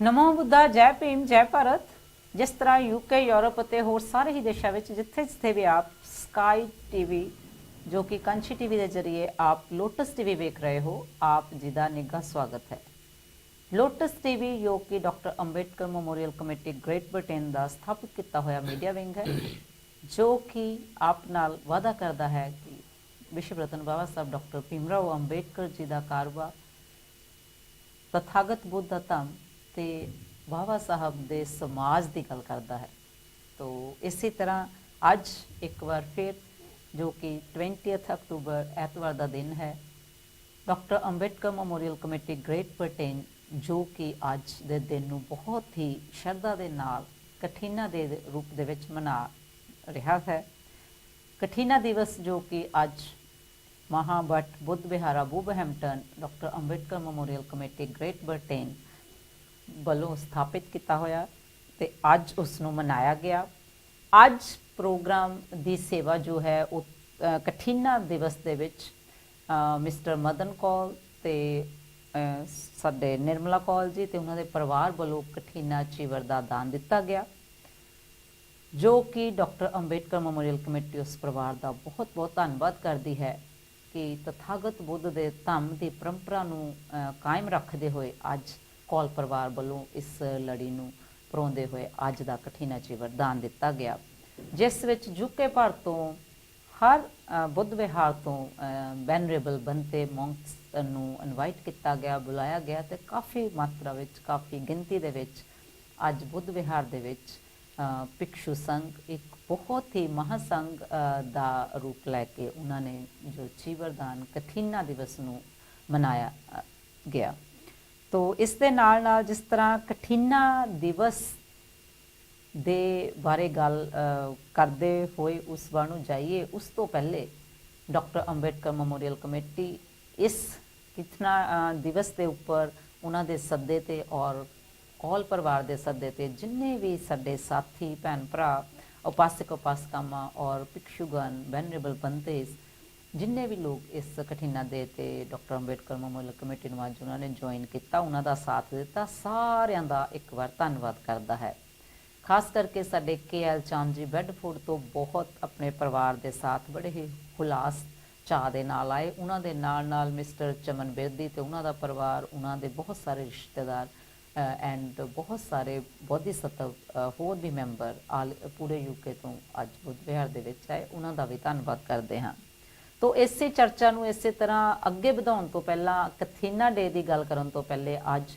ਨਮੋ ਬੁੱਧਾ, ਜੈ ਭੀਮ, ਜੈ ਭਾਰਤ। ਜਿਸ ਤਰ੍ਹਾਂ ਯੂਕੇ, ਯੂਰਪ ਅਤੇ ਹੋਰ ਸਾਰੇ ਹੀ ਦੇਸ਼ਾਂ ਵਿੱਚ ਜਿੱਥੇ ਜਿੱਥੇ ਵੀ ਆਪ ਸਕਾਈ ਟੀਵੀ ਜੋ ਕਿ ਕੰਛੀ ਟੀਵੀ ਦੇ ਜ਼ਰੀਏ ਆਪ ਲੋਟਸ ਟੀਵੀ ਵੇਖ ਰਹੇ ਹੋ, ਆਪ ਜੀ ਦਾ ਨਿੱਘਾ ਸਵਾਗਤ ਹੈ। ਲੋਟਸ ਟੀਵੀ ਜੋ ਕਿ doctor Ambedkar memorial committee Great Britain ਦਾ ਸਥਾਪਿਤ ਕੀਤਾ ਹੋਇਆ ਮੀਡੀਆ ਵਿੰਗ ਹੈ, ਜੋ ਕਿ ਆਪ ਨਾਲ ਵਾਅਦਾ ਕਰਦਾ ਹੈ ਕਿ ਵਿਸ਼ਵ ਰਤਨ ਬਾਬਾ ਸਾਹਿਬ ਡਾਕਟਰ ਭੀਮ ਰਾਓ ਅੰਬੇਡਕਰ ਜੀ ਦਾ ਕਾਰਵਾ, ਤਥਾਗਤ ਬੁੱਧ ਦਾ ਧੰਮ ਤੇ ਬਾਬਾ ਸਾਹਿਬ ਦੇ ਸਮਾਜ ਦੀ ਗੱਲ ਕਰਦਾ ਹੈ। ਤੋ ਇਸੇ ਤਰ੍ਹਾਂ ਅੱਜ ਇੱਕ ਵਾਰ ਫਿਰ ਜੋ ਕਿ 20 ਅਕਤੂਬਰ ਐਤਵਾਰ ਦਾ ਦਿਨ ਹੈ, doctor Ambedkar memorial committee Great Britain ਜੋ ਕਿ ਅੱਜ ਦੇ ਦਿਨ ਨੂੰ ਬਹੁਤ ਹੀ ਸ਼ਰਧਾ ਦੇ ਨਾਲ ਕਠੀਨਾ ਦੇ ਰੂਪ ਦੇ ਵਿੱਚ ਮਨਾ ਰਿਹਾ ਹੈ। ਕਠੀਨਾ ਦਿਵਸ ਜੋ ਕਿ ਅੱਜ ਮਹਾਬਟ Buddha Vihara Wolverhampton doctor Ambedkar memorial committee Great Britain ਵੱਲੋਂ ਸਥਾਪਿਤ ਕੀਤਾ ਹੋਇਆ ਤੇ ਅੱਜ ਉਸ ਨੂੰ ਮਨਾਇਆ ਗਿਆ। ਅੱਜ ਪ੍ਰੋਗਰਾਮ ਦੀ ਸੇਵਾ ਜੋ ਹੈ ਉਹ ਕਠੀਨਾ ਦਿਵਸ ਦੇ ਵਿੱਚ ਮਿਸਟਰ ਮਦਨ ਕੌਲ ਤੇ ਸਾਡੇ ਨਿਰਮਲਾ ਕੌਲ ਜੀ ਤੇ ਉਹਨਾਂ ਦੇ ਪਰਿਵਾਰ ਵੱਲੋਂ ਕਠੀਨਾ ਚੀਵਰ ਦਾ ਦਾਨ ਦਿੱਤਾ ਗਿਆ, ਜੋ ਕਿ ਡਾਕਟਰ ਅੰਬੇਡਕਰ ਮੈਮੋਰੀਅਲ ਕਮੇਟੀ ਉਸ ਪਰਿਵਾਰ ਦਾ ਬਹੁਤ ਬਹੁਤ ਧੰਨਵਾਦ ਕਰਦੀ ਹੈ ਕਿ ਤਥਾਗਤ ਬੁੱਧ ਦੇ ਧੰਮ ਦੀ ਪਰੰਪਰਾ ਨੂੰ ਕਾਇਮ ਰੱਖਦੇ ਹੋਏ ਅੱਜ ਕੌਲ ਪਰਿਵਾਰ ਵੱਲੋਂ ਇਸ ਲੜੀ ਨੂੰ ਪਰੋਂਦੇ ਹੋਏ ਅੱਜ ਦਾ ਕਠੀਨਾ ਚੀਵਰ ਦਾਨ ਦਿੱਤਾ ਗਿਆ, ਜਿਸ ਵਿੱਚ ਯੂਕੇ ਭਰ ਤੋਂ ਹਰ ਬੁੱਧ ਵਿਹਾਰ ਤੋਂ ਵੈਨਰੇਬਲ ਬੰਤੇ ਮੌਂਕਸ ਨੂੰ ਇਨਵਾਈਟ ਕੀਤਾ ਗਿਆ, ਬੁਲਾਇਆ ਗਿਆ ਤੇ ਕਾਫੀ ਮਾਤਰਾ ਵਿੱਚ, ਕਾਫੀ ਗਿਣਤੀ ਦੇ ਵਿੱਚ ਅੱਜ ਬੁੱਧ ਵਿਹਾਰ ਦੇ ਵਿੱਚ ਭਿਕਸ਼ੂ ਸੰਘ ਇੱਕ ਬਹੁਤ ਹੀ ਮਹਾਸੰਘ ਦਾ ਰੂਪ ਲੈ ਕੇ ਉਹਨਾਂ ਨੇ ਜੋ ਚੀਵਰਦਾਨ ਕਠੀਨਾ ਦਿਵਸ ਨੂੰ ਮਨਾਇਆ ਗਿਆ। ਤੋ ਇਸ ਦੇ ਨਾਲ ਨਾਲ ਜਿਸ ਤਰ੍ਹਾਂ ਕਠੀਨਾ ਦਿਵਸ ਦੇ ਬਾਰੇ ਗੱਲ ਕਰਦੇ ਹੋਏ ਉਸ ਵੱਲ ਨੂੰ ਜਾਈਏ, ਉਸ ਤੋਂ ਪਹਿਲੇ ਡਾਕਟਰ ਅੰਬੇਡਕਰ ਮੈਮੋਰੀਅਲ ਕਮੇਟੀ ਇਸ ਕਠੀਨਾ ਦਿਵਸ ਦੇ ਉੱਪਰ ਉਹਨਾਂ ਦੇ ਸੱਦੇ ਤੇ ਔਰ ਕੌਲ ਪਰਿਵਾਰ ਦੇ ਸੱਦੇ ਤੇ ਜਿੰਨੇ ਵੀ ਸਾਡੇ ਸਾਥੀ ਭੈਣ ਭਰਾ ਉਪਾਸਕ ਉਪਾਸਕਾਵਾਂ ਔਰ ਭਿਕਸ਼ੂਗਣ ਵੈਨਰੇਬਲ ਬੰਤੇਸ ਜਿੰਨੇ ਵੀ ਲੋਕ ਇਸ ਕਠੀਨਾ ਦੇ ਤੇ ਡਾਕਟਰ ਅੰਬੇਡਕਰ ਮੈਮੋਰੀਅਲ ਕਮੇਟੀ ਨੂੰ ਅੱਜ ਉਹਨਾਂ ਨੇ ਜੁਆਇਨ ਕੀਤਾ, ਉਹਨਾਂ ਦਾ ਸਾਥ ਦਿੱਤਾ, ਸਾਰਿਆਂ ਦਾ ਇੱਕ ਵਾਰ ਧੰਨਵਾਦ ਕਰਦਾ ਹੈ। ਖਾਸ ਕਰਕੇ ਸਾਡੇ KL ਚਾਂਦ ਜੀ ਬੈਡਫੋਰਡ ਤੋਂ ਬਹੁਤ ਆਪਣੇ ਪਰਿਵਾਰ ਦੇ ਸਾਥ ਬੜੇ ਹੀ ਹੁਲਾਸ ਚਾਅ ਦੇ ਨਾਲ ਆਏ। ਉਹਨਾਂ ਦੇ ਨਾਲ ਨਾਲ ਮਿਸਟਰ ਚਮਨ ਬਿਰਦੀ ਤੇ ਉਹਨਾਂ ਦਾ ਪਰਿਵਾਰ, ਉਹਨਾਂ ਦੇ ਬਹੁਤ ਸਾਰੇ ਰਿਸ਼ਤੇਦਾਰ ਐਂਡ ਬਹੁਤ ਸਾਰੇ ਬੋਧੀਸਤਵ ਹੋਰ ਵੀ ਮੈਂਬਰ ਪੂਰੇ UK ਤੋਂ ਅੱਜ ਬੁੱਧ ਵਿਹਾਰ ਦੇ ਵਿੱਚ ਆਏ, ਉਹਨਾਂ ਦਾ ਵੀ ਧੰਨਵਾਦ ਕਰਦੇ ਹਾਂ। ਤੋ ਇਸੇ ਚਰਚਾ ਨੂੰ ਇਸੇ ਤਰ੍ਹਾਂ ਅੱਗੇ ਵਧਾਉਣ ਤੋਂ ਪਹਿਲਾਂ ਕਠੀਨਾ ਡੇ ਦੀ ਗੱਲ ਕਰਨ ਤੋਂ ਪਹਿਲੇ ਅੱਜ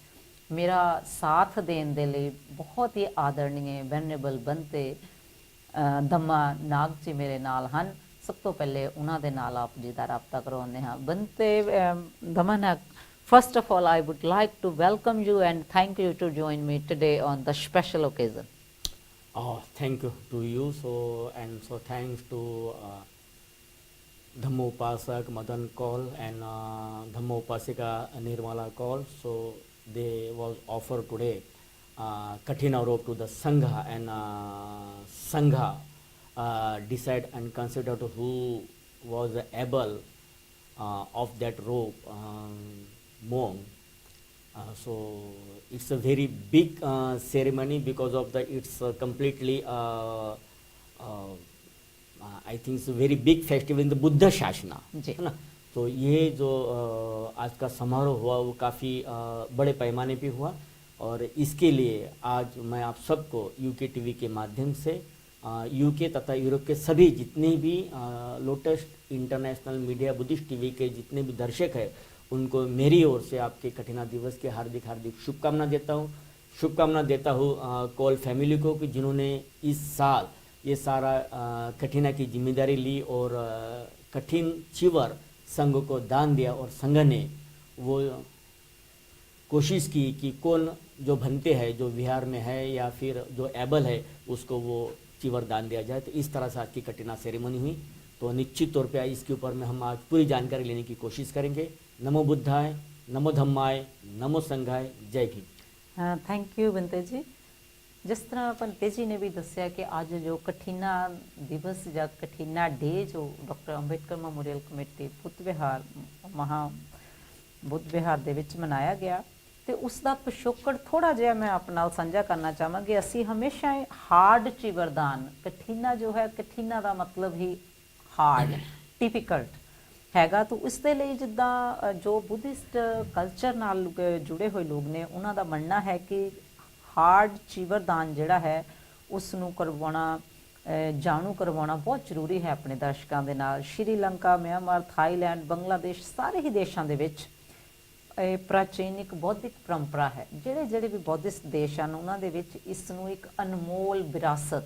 ਮੇਰਾ ਸਾਥ ਦੇਣ ਦੇ ਲਈ ਬਹੁਤ ਹੀ ਆਦਰਣੀਏ ਵੈਨਰੇਬਲ ਬੰਤੇ ਧੰਮਾ ਨਾਗ ਜੀ ਮੇਰੇ ਨਾਲ ਹਨ। ਸਭ ਤੋਂ ਪਹਿਲੇ ਉਹਨਾਂ ਦੇ ਨਾਲ ਆਪ ਜੀ ਦਾ ਰਾਬਤਾ ਕਰਵਾਉਂਦੇ ਹਾਂ। ਬੰਤੇ ਧੰਮਾ ਨਾਗ, first of all, I would like to welcome you and thank you to join me today on the special occasion. Oh, thank you to you. So thanks to Dhammopasak Madan Kaul and Dhammopasika Nirmala Kaul. So they was offered today Kathina rope to the Sangha, and Sangha decide and consider to who was able of that rope monk. So it's a very big ceremony because of the it's completely I think it's a very big festival in the Buddha Shashana, है ना। तो ये जो आज का समारोह हुआ वो काफ़ी बड़े पैमाने पे हुआ, और इसके लिए आज मैं आप सबको UK TV के माध्यम से UK तथा यूरोप के सभी जितने भी lotus international media Buddhist TV के जितने भी दर्शक हैं उनको मेरी ओर से आपके कठिना दिवस के हार्दिक हार्दिक शुभकामना देता हूँ। शुभकामना देता हूँ कॉल फैमिली को कि जिन्होंने इस साल ये सारा कठिना की जिम्मेदारी ली और कठिन चीवर संघ को दान दिया, और संघ ने वो कोशिश की कि कौन जो भंते है जो बिहार में है या फिर जो एबल है उसको वो चीवर दान दिया जाए। तो इस तरह से आज की कठिना सेरेमनी हुई। तो निश्चित तौर पे इसके ऊपर में हम आज पूरी जानकारी लेने की कोशिश करेंगे। नमो बुद्धाय, नमो धम्माय, नमो संघाय, जय भीम। थैंक यू ਬੰਤੇ ਜੀ। जिस तरह ਬੰਤੇ जी ने भी दसिया कि अज जो कठीना दिवस या कठीना डे जो डॉक्टर अंबेडकर मैमोरीअल कमेटी बुद्ध विहार बुद्ध विहार ਦੇ ਵਿੱਚ ਮਨਾਇਆ ਗਿਆ, ਤੇ ਉਸ ਦਾ ਪਿਛੋਕੜ ਥੋੜਾ ਜਿਹਾ ਮੈਂ ਆਪ ਨਾਲ ਸਾਂਝਾ ਕਰਨਾ ਚਾਹਾਂਗੀ। ਅਸੀਂ ਹਮੇਸ਼ਾ ਹਾਰਡ ਚੀਵਰਦਾਨ, ਕਠਿਨਾ ਜੋ ਹੈ, ਕਠਿਨਾ ਦਾ ਮਤਲਬ ਹੀ ਹਾਰਡ, ਡਿਫਿਕਲਟ ਹੈਗਾ। ਤਾਂ ਇਸ ਦੇ ਲਈ ਜਿੱਦਾਂ ਜੋ ਬੁੱਧਿਸਟ ਕਲਚਰ ਨਾਲ ਜੁੜੇ ਹੋਏ ਲੋਕ ਨੇ, ਉਹਨਾਂ ਦਾ ਮੰਨਣਾ ਹੈ ਕਿ ਹਾਰਡ ਚੀਵਰਦਾਨ ਜਿਹੜਾ ਹੈ ਉਸ ਨੂੰ ਕਰਵਾਉਣਾ, ਜਾਣੂ ਕਰਵਾਉਣਾ ਬਹੁਤ ਜ਼ਰੂਰੀ ਹੈ ਆਪਣੇ ਦਰਸ਼ਕਾਂ ਦੇ ਨਾਲ। ਸ਼੍ਰੀਲੰਕਾ, ਮਿਆਂਮਾਰ, ਥਾਈਲੈਂਡ, ਬੰਗਲਾਦੇਸ਼, ਸਾਰੇ ਹੀ ਦੇਸ਼ਾਂ ਦੇ ਵਿੱਚ ਇਹ ਪ੍ਰਾਚੀਨ ਇੱਕ ਬੌਧਿਕ ਪਰੰਪਰਾ ਹੈ। ਜਿਹੜੇ ਵੀ ਬੌਧਿਸਟ ਦੇਸ਼ ਹਨ ਉਹਨਾਂ ਦੇ ਵਿੱਚ ਇਸ ਨੂੰ ਇੱਕ ਅਨਮੋਲ ਵਿਰਾਸਤ,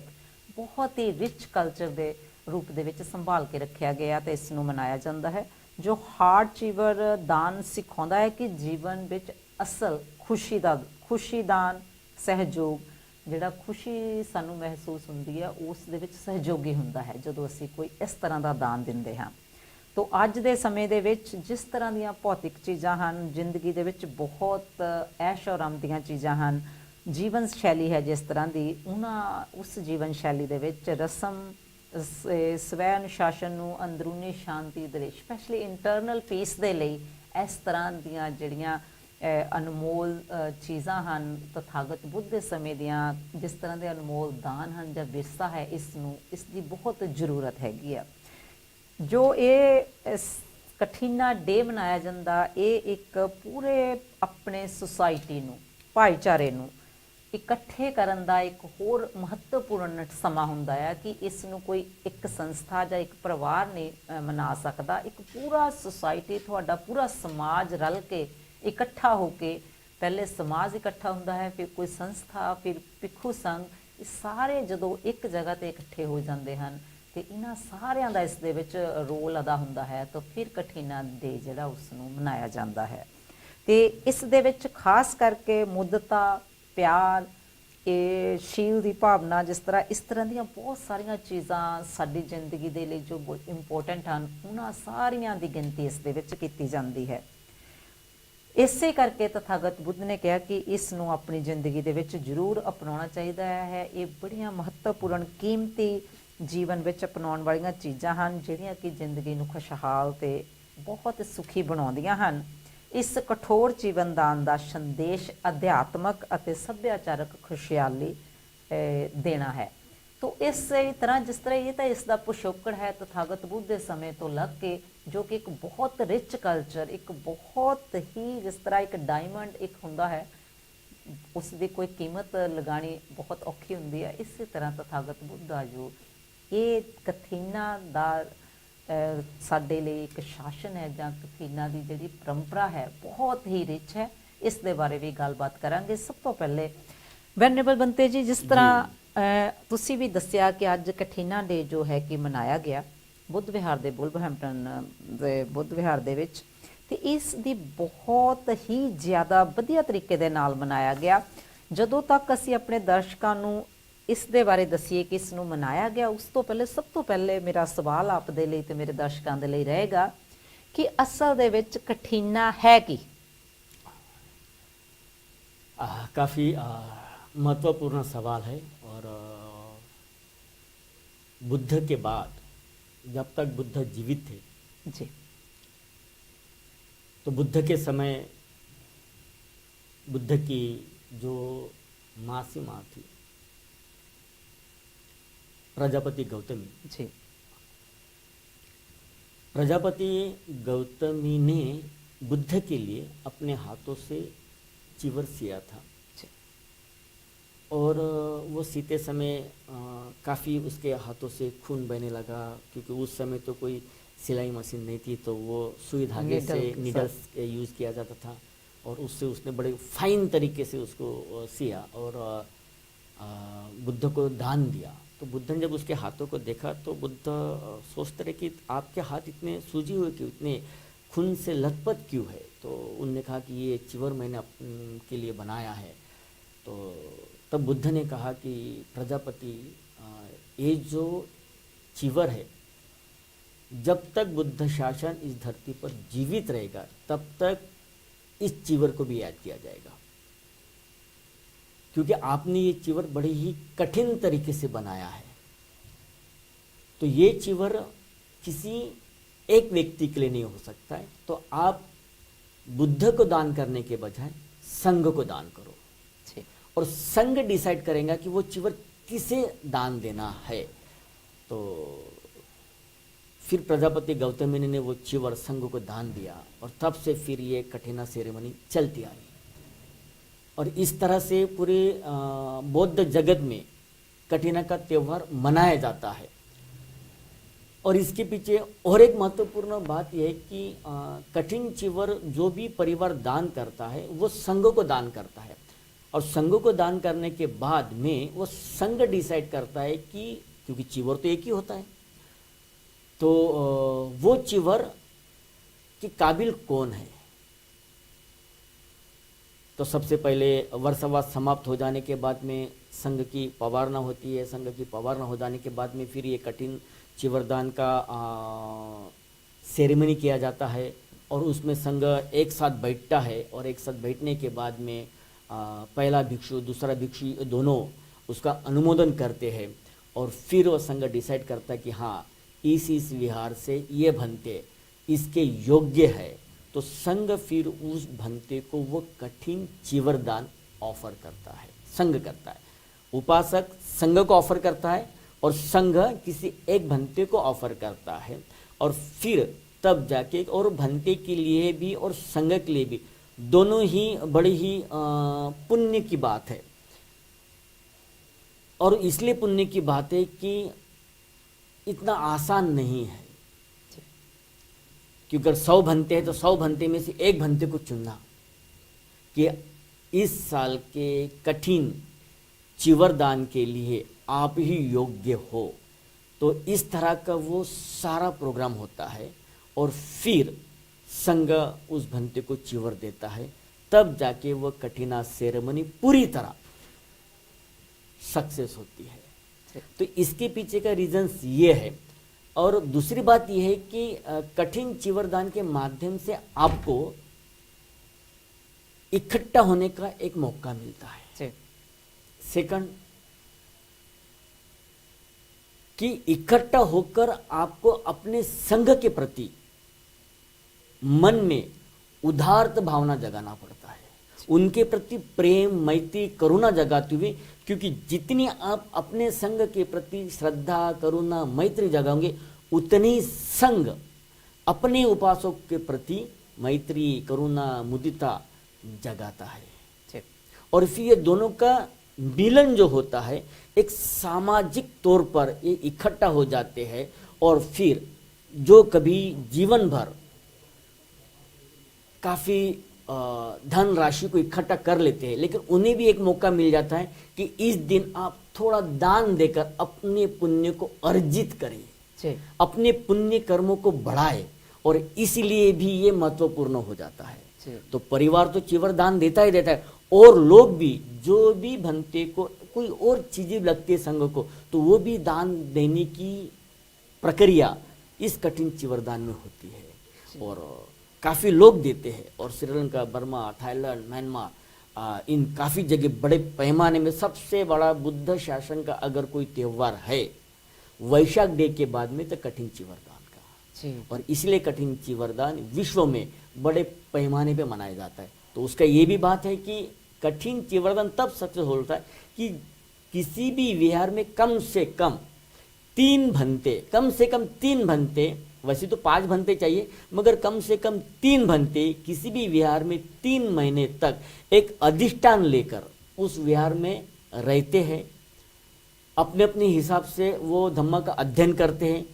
ਬਹੁਤ ਹੀ ਰਿਚ ਕਲਚਰ ਦੇ ਰੂਪ ਦੇ ਵਿੱਚ ਸੰਭਾਲ ਕੇ ਰੱਖਿਆ ਗਿਆ ਤੇ ਇਸ ਨੂੰ ਮਨਾਇਆ ਜਾਂਦਾ ਹੈ। ਜੋ ਹਾਰਡ ਚੀਵਰ ਦਾਨ ਸਿਖਾਉਂਦਾ ਹੈ ਕਿ ਜੀਵਨ ਵਿੱਚ ਅਸਲ ਖੁਸ਼ੀਦਾਨ, ਸਹਿਯੋਗ, ਜਿਹੜਾ ਖੁਸ਼ੀ ਸਾਨੂੰ ਮਹਿਸੂਸ ਹੁੰਦੀ ਹੈ ਉਸ ਦੇ ਵਿੱਚ ਸਹਿਯੋਗੀ ਹੁੰਦਾ ਹੈ ਜਦੋਂ ਅਸੀਂ ਕੋਈ ਇਸ ਤਰ੍ਹਾਂ ਦਾ ਦਾਨ ਦਿੰਦੇ ਹਾਂ। ਤੋ ਅੱਜ ਦੇ ਸਮੇਂ ਦੇ ਵਿੱਚ ਜਿਸ ਤਰ੍ਹਾਂ ਦੀਆਂ ਭੌਤਿਕ ਚੀਜ਼ਾਂ ਹਨ, ਜ਼ਿੰਦਗੀ ਦੇ ਵਿੱਚ ਬਹੁਤ ਐਸ਼ ਆਰਾਮ ਦੀਆਂ ਚੀਜ਼ਾਂ ਹਨ, ਜੀਵਨ ਸ਼ੈਲੀ ਹੈ ਜਿਸ ਤਰ੍ਹਾਂ ਦੀ, ਉਸ ਜੀਵਨ ਸ਼ੈਲੀ ਦੇ ਵਿੱਚ ਰਸਮ, ਸਵੈ ਅਨੁਸ਼ਾਸਨ ਨੂੰ, ਅੰਦਰੂਨੀ ਸ਼ਾਂਤੀ ਦੇ ਲਈ, ਸਪੈਸ਼ਲੀ ਇੰਟਰਨਲ ਪੀਸ ਦੇ ਲਈ ਇਸ ਤਰ੍ਹਾਂ ਦੀਆਂ ਜਿਹੜੀਆਂ ਅਨਮੋਲ ਚੀਜ਼ਾਂ ਹਨ, ਤਥਾਗਤ ਬੁੱਧ ਦੇ ਸਮੇਂ ਦੀਆਂ ਜਿਸ ਤਰ੍ਹਾਂ ਦੇ ਅਨਮੋਲ ਦਾਨ ਹਨ ਜਾਂ ਵਿਰਸਾ ਹੈ, ਇਸ ਦੀ ਬਹੁਤ ਜ਼ਰੂਰਤ ਹੈਗੀ ਆ। ਜੋ ਇਹ ਕਠਿਨਾ ਡੇ ਮਨਾਇਆ ਜਾਂਦਾ, ਇਹ ਇੱਕ ਪੂਰੇ ਆਪਣੇ ਸੁਸਾਇਟੀ ਨੂੰ, ਭਾਈਚਾਰੇ ਨੂੰ ਇਕੱਠੇ ਕਰਨ ਦਾ ਇੱਕ ਹੋਰ ਮਹੱਤਵਪੂਰਨ ਸਮਾਂ ਹੁੰਦਾ ਹੈ ਕਿ ਇਸ ਨੂੰ ਕੋਈ ਇੱਕ ਸੰਸਥਾ ਜਾਂ ਇੱਕ ਪਰਿਵਾਰ ਨਹੀਂ ਮਨਾ ਸਕਦਾ। ਇੱਕ ਪੂਰਾ ਸੁਸਾਇਟੀ, ਤੁਹਾਡਾ ਪੂਰਾ ਸਮਾਜ ਰਲ ਕੇ ਇਕੱਠਾ ਹੋ ਕੇ, ਪਹਿਲੇ ਸਮਾਜ ਇਕੱਠਾ ਹੁੰਦਾ ਹੈ, ਫਿਰ ਕੋਈ ਸੰਸਥਾ, ਫਿਰ ਭਿੱਖੂ ਸੰਘ, ਇਹ ਸਾਰੇ ਜਦੋਂ ਇੱਕ ਜਗ੍ਹਾ ਤੇ ਇਕੱਠੇ ਹੋ ਜਾਂਦੇ ਹਨ ਤੇ ਇਹਨਾਂ ਸਾਰਿਆਂ ਦਾ ਇਸ ਦੇ ਵਿੱਚ ਰੋਲ ਅਦਾ ਹੁੰਦਾ ਹੈ, ਤਾਂ ਫਿਰ ਕਠਿਨਾ ਡੇ ਜਿਹੜਾ ਉਸ ਨੂੰ ਮਨਾਇਆ ਜਾਂਦਾ ਹੈ। ਤੇ ਇਸ ਦੇ ਵਿੱਚ ਖਾਸ ਕਰਕੇ ਮੁੱਦਤਾ, ਪਿਆਰ, ਇਹ ਸ਼ੀਲ ਦੀ ਭਾਵਨਾ, ਜਿਸ ਤਰ੍ਹਾਂ ਦੀਆਂ ਬਹੁਤ ਸਾਰੀਆਂ ਚੀਜ਼ਾਂ ਸਾਡੀ ਜ਼ਿੰਦਗੀ ਦੇ ਲਈ ਜੋ ਇੰਪੋਰਟੈਂਟ ਹਨ, ਉਹਨਾਂ ਸਾਰੀਆਂ ਦੀ ਗਿਣਤੀ ਇਸ ਦੇ ਵਿੱਚ ਕੀਤੀ ਜਾਂਦੀ ਹੈ। ਇਸੇ ਕਰਕੇ ਤਥਾਗਤ ਬੁੱਧ ਨੇ ਕਿਹਾ ਕਿ ਇਸ ਨੂੰ ਆਪਣੀ ਜ਼ਿੰਦਗੀ ਦੇ ਵਿੱਚ ਜ਼ਰੂਰ ਅਪਣਾਉਣਾ ਚਾਹੀਦਾ ਹੈ। ਇਹ ਬੜੀਆਂ ਮਹੱਤਵਪੂਰਨ, ਕੀਮਤੀ ਜੀਵਨ ਵਿੱਚ ਅਪਣਾਉਣ ਵਾਲੀਆਂ ਚੀਜ਼ਾਂ ਹਨ ਜਿਹੜੀਆਂ ਕਿ ਜ਼ਿੰਦਗੀ ਨੂੰ ਖੁਸ਼ਹਾਲ ਤੇ ਬਹੁਤ ਸੁਖੀ ਬਣਾਉਂਦੀਆਂ ਹਨ। ਇਸ ਕਠੋਰ ਜੀਵਨਦਾਨ ਦਾ ਸੰਦੇਸ਼ ਅਧਿਆਤਮਕ ਅਤੇ ਸੱਭਿਆਚਾਰਕ ਖੁਸ਼ਹਾਲੀ ਦੇਣਾ ਹੈ। ਤੋ ਇਸੇ ਤਰ੍ਹਾਂ ਜਿਸ ਤਰ੍ਹਾਂ ਇਹ ਤਾਂ ਇਸ ਦਾ ਪਿਛੋਕੜ ਹੈ ਤਥਾਗਤ ਬੁੱਧ ਦੇ ਸਮੇਂ ਤੋਂ ਲੱਗ ਕੇ, ਜੋ ਕਿ ਇੱਕ ਬਹੁਤ ਰਿਚ ਕਲਚਰ, ਇੱਕ ਬਹੁਤ ਹੀ, ਜਿਸ ਤਰ੍ਹਾਂ ਇੱਕ ਡਾਇਮੰਡ ਇੱਕ ਹੁੰਦਾ ਹੈ, ਉਸ ਦੀ ਕੋਈ ਕੀਮਤ ਲਗਾਉਣੀ ਬਹੁਤ ਔਖੀ ਹੁੰਦੀ ਹੈ, ਇਸੇ ਤਰ੍ਹਾਂ ਤਥਾਗਤ ਬੁੱਧ ਦਾ ਜੋ ਇਹ ਕਥੀਨਾ ਦਾ ਸਾਡੇ ਲਈ ਇੱਕ ਸ਼ਾਸਨ ਹੈ ਜਾਂ ਕਥੀਨਾ ਦੀ ਜਿਹੜੀ ਪਰੰਪਰਾ ਹੈ ਬਹੁਤ ਹੀ ਰਿਚ ਹੈ। ਇਸ ਦੇ ਬਾਰੇ ਵੀ ਗੱਲਬਾਤ ਕਰਾਂਗੇ। ਸਭ ਤੋਂ ਪਹਿਲੇ ਵੈਨਰੇਬਲ ਬੰਤੇ ਜੀ, ਜਿਸ ਤਰ੍ਹਾਂ ਤੁਸੀਂ ਵੀ ਦੱਸਿਆ ਕਿ ਅੱਜ ਕਠਿਨਾ ਡੇ ਜੋ ਹੈ ਕਿ ਮਨਾਇਆ ਗਿਆ ਬੁੱਧ ਵਿਹਾਰ ਦੇ, ਵੁਲਵਰਹੈਂਪਟਨ ਦੇ ਬੁੱਧ ਵਿਹਾਰ ਦੇ ਵਿੱਚ, ਤੇ ਇਸ ਦੀ ਬਹੁਤ ਹੀ ਜ਼ਿਆਦਾ ਵਧੀਆ ਤਰੀਕੇ ਦੇ ਨਾਲ ਮਨਾਇਆ ਗਿਆ। ਜਦੋਂ ਤੱਕ ਅਸੀਂ ਆਪਣੇ ਦਰਸ਼ਕਾਂ ਨੂੰ ਇਸ ਦੇ ਬਾਰੇ ਦੱਸੀਏ ਕਿ ਇਸ ਨੂੰ ਮਨਾਇਆ ਗਿਆ, ਉਸ ਤੋਂ ਪਹਿਲੇ ਸਭ ਤੋਂ ਪਹਿਲੇ ਮੇਰਾ ਸਵਾਲ ਆਪ ਦੇ ਲਈ ਤੇ ਮੇਰੇ ਦਰਸ਼ਕਾਂ ਦੇ ਲਈ ਰਹੇਗਾ ਕਿ ਅਸਲ ਦੇ ਵਿੱਚ ਕਠਿਨਾ ਹੈ ਕੀ? काफ़ी महत्वपूर्ण सवाल है। और बुद्ध के बाद, जब तक बुद्ध जीवित थे जी, तो बुद्ध के समय बुद्ध की जो मासी माँ थी, प्रजापति गौतमी जी, प्रजापति गौतमी ने बुद्ध के लिए अपने हाथों से चीवर सिया था। और वो सीते समय काफ़ी उसके हाथों से खून बहने लगा, क्योंकि उस समय तो कोई सिलाई मशीन नहीं थी, तो वो सुई धागे से नीडल्स यूज़ किया जाता था, और उससे उसने बड़े फाइन तरीके से उसको सिया और बुद्ध को दान दिया। तो बुद्ध ने जब उसके हाथों को देखा तो बुद्ध सोचते रहे कि आपके हाथ इतने सूजी हुए क्यों, इतने खून से लथपथ क्यों है? तो उनने कहा कि ये चिवर मैंने के लिए बनाया है। तो तब बुद्ध ने कहा कि प्रजापति, ये जो चिवर है, जब तक बुद्ध शासन इस धरती पर जीवित रहेगा तब तक इस चिवर को भी याद किया जाएगा, क्योंकि आपने ये चिवर बड़े ही कठिन तरीके से बनाया है। तो ये चिवर किसी एक व्यक्ति के लिए नहीं हो सकता है, तो आप बुद्ध को दान करने के बजाय संघ को दान करो। जी और संघ डिसाइड करेगा कि वो चिवर किसे दान देना है। तो फिर प्रजापति गौतमी ने वो चिवर संघ को दान दिया और तब से फिर ये कठिना सेरेमनी चलती आई। और इस तरह से पूरे बौद्ध जगत में कठिना का त्यौहार मनाया जाता है। और इसके पीछे और एक महत्वपूर्ण बात यह है कि कठिन चिवर जो भी परिवार दान करता है वो संघ को दान करता है। और संघ को दान करने के बाद में वो संघ डिसाइड करता है कि क्योंकि चिवर तो एक ही होता है, तो वो चिवर के काबिल कौन है। तो सबसे पहले वर्षवास समाप्त हो जाने के बाद में संघ की पवारना होती है। संघ की पवारना हो जाने के बाद में फिर ये कठिन चिवरदान का सेरेमनी किया जाता है। और उसमें संघ एक साथ बैठता है और एक साथ बैठने के बाद में पहला भिक्षु दूसरा भिक्षु दोनों उसका अनुमोदन करते हैं। और फिर वो संघ डिसाइड करता है कि हाँ इस विहार से ये भंते इसके योग्य है। तो संघ फिर उस भंते को वो कठिन चिवरदान ऑफर करता है, संघ करता है। उपासक संघ को ऑफर करता है और संघ किसी एक भंते को ऑफर करता है। और फिर तब जाके और भंते के लिए भी और संघ के लिए भी दोनों ही बड़ी ही पुण्य की बात है। और इसलिए पुण्य की बात है कि इतना आसान नहीं है, क्योंकि अगर 100 भंते हैं तो 100 भंते में से एक भंते को चुनना कि इस साल के कठिन चिवरदान के लिए आप ही योग्य हो। तो इस तरह का वो सारा प्रोग्राम होता है और फिर संघ उस भंते को चिवर देता है। तब जाके वो कठिना सेरेमनी पूरी तरह सक्सेस होती है। तो इसके पीछे का रीजंस ये है। और दूसरी बात यह है कि कठिन चिवरदान के माध्यम से आपको इकट्ठा होने का एक मौका मिलता है। सेकंड कि इकट्ठा होकर आपको अपने संघ के प्रति मन में उदारत भावना जगाना पड़ता है, उनके प्रति प्रेम मैत्री करुणा जगाते हुए। क्योंकि जितनी आप अपने संघ के प्रति श्रद्धा करुणा मैत्री जगाओगे उतनी संघ अपने उपासकों के प्रति मैत्री करुणा मुदिता जगाता है। और फिर ये दोनों का मिलन जो होता है एक सामाजिक तौर पर ये इकट्ठा हो जाते हैं। और फिर जो कभी जीवन भर काफी धन राशि को इकट्ठा कर लेते हैं, लेकिन उन्हें भी एक मौका मिल जाता है कि इस दिन आप थोड़ा दान देकर अपने पुण्य को अर्जित करें, अपने पुण्य कर्मों को बढ़ाए। और इसलिए भी ये महत्वपूर्ण हो जाता है। तो परिवार तो चिवर दान देता ही देता है और लोग भी जो भी भंते को कोई और चीजें लगती है संघ को, तो वो भी दान देने की प्रक्रिया इस कठिन चिवरदान में होती है। और काफ़ी लोग देते हैं। और श्रीलंका, बर्मा, थाईलैंड, म्यांमार, इन काफ़ी जगह बड़े पैमाने में सबसे बड़ा बुद्ध शासन का अगर कोई त्यौहार है वैशाख डे के बाद में तो कठिन चिवरदान का। और इसलिए कठिन चिवरदान विश्व में बड़े पैमाने पे मनाया जाता है। तो उसका ये भी बात है कि कठिन चिवरदान तब सक्सेस होता है कि किसी भी विहार में कम से कम 3 भंते, वैसे तो 5 भंते चाहिए, मगर कम से कम 3 भंते किसी भी विहार में 3 महीने तक एक अधिष्ठान लेकर उस विहार में रहते हैं। अपने अपने हिसाब से वो धम्म का अध्ययन करते हैं,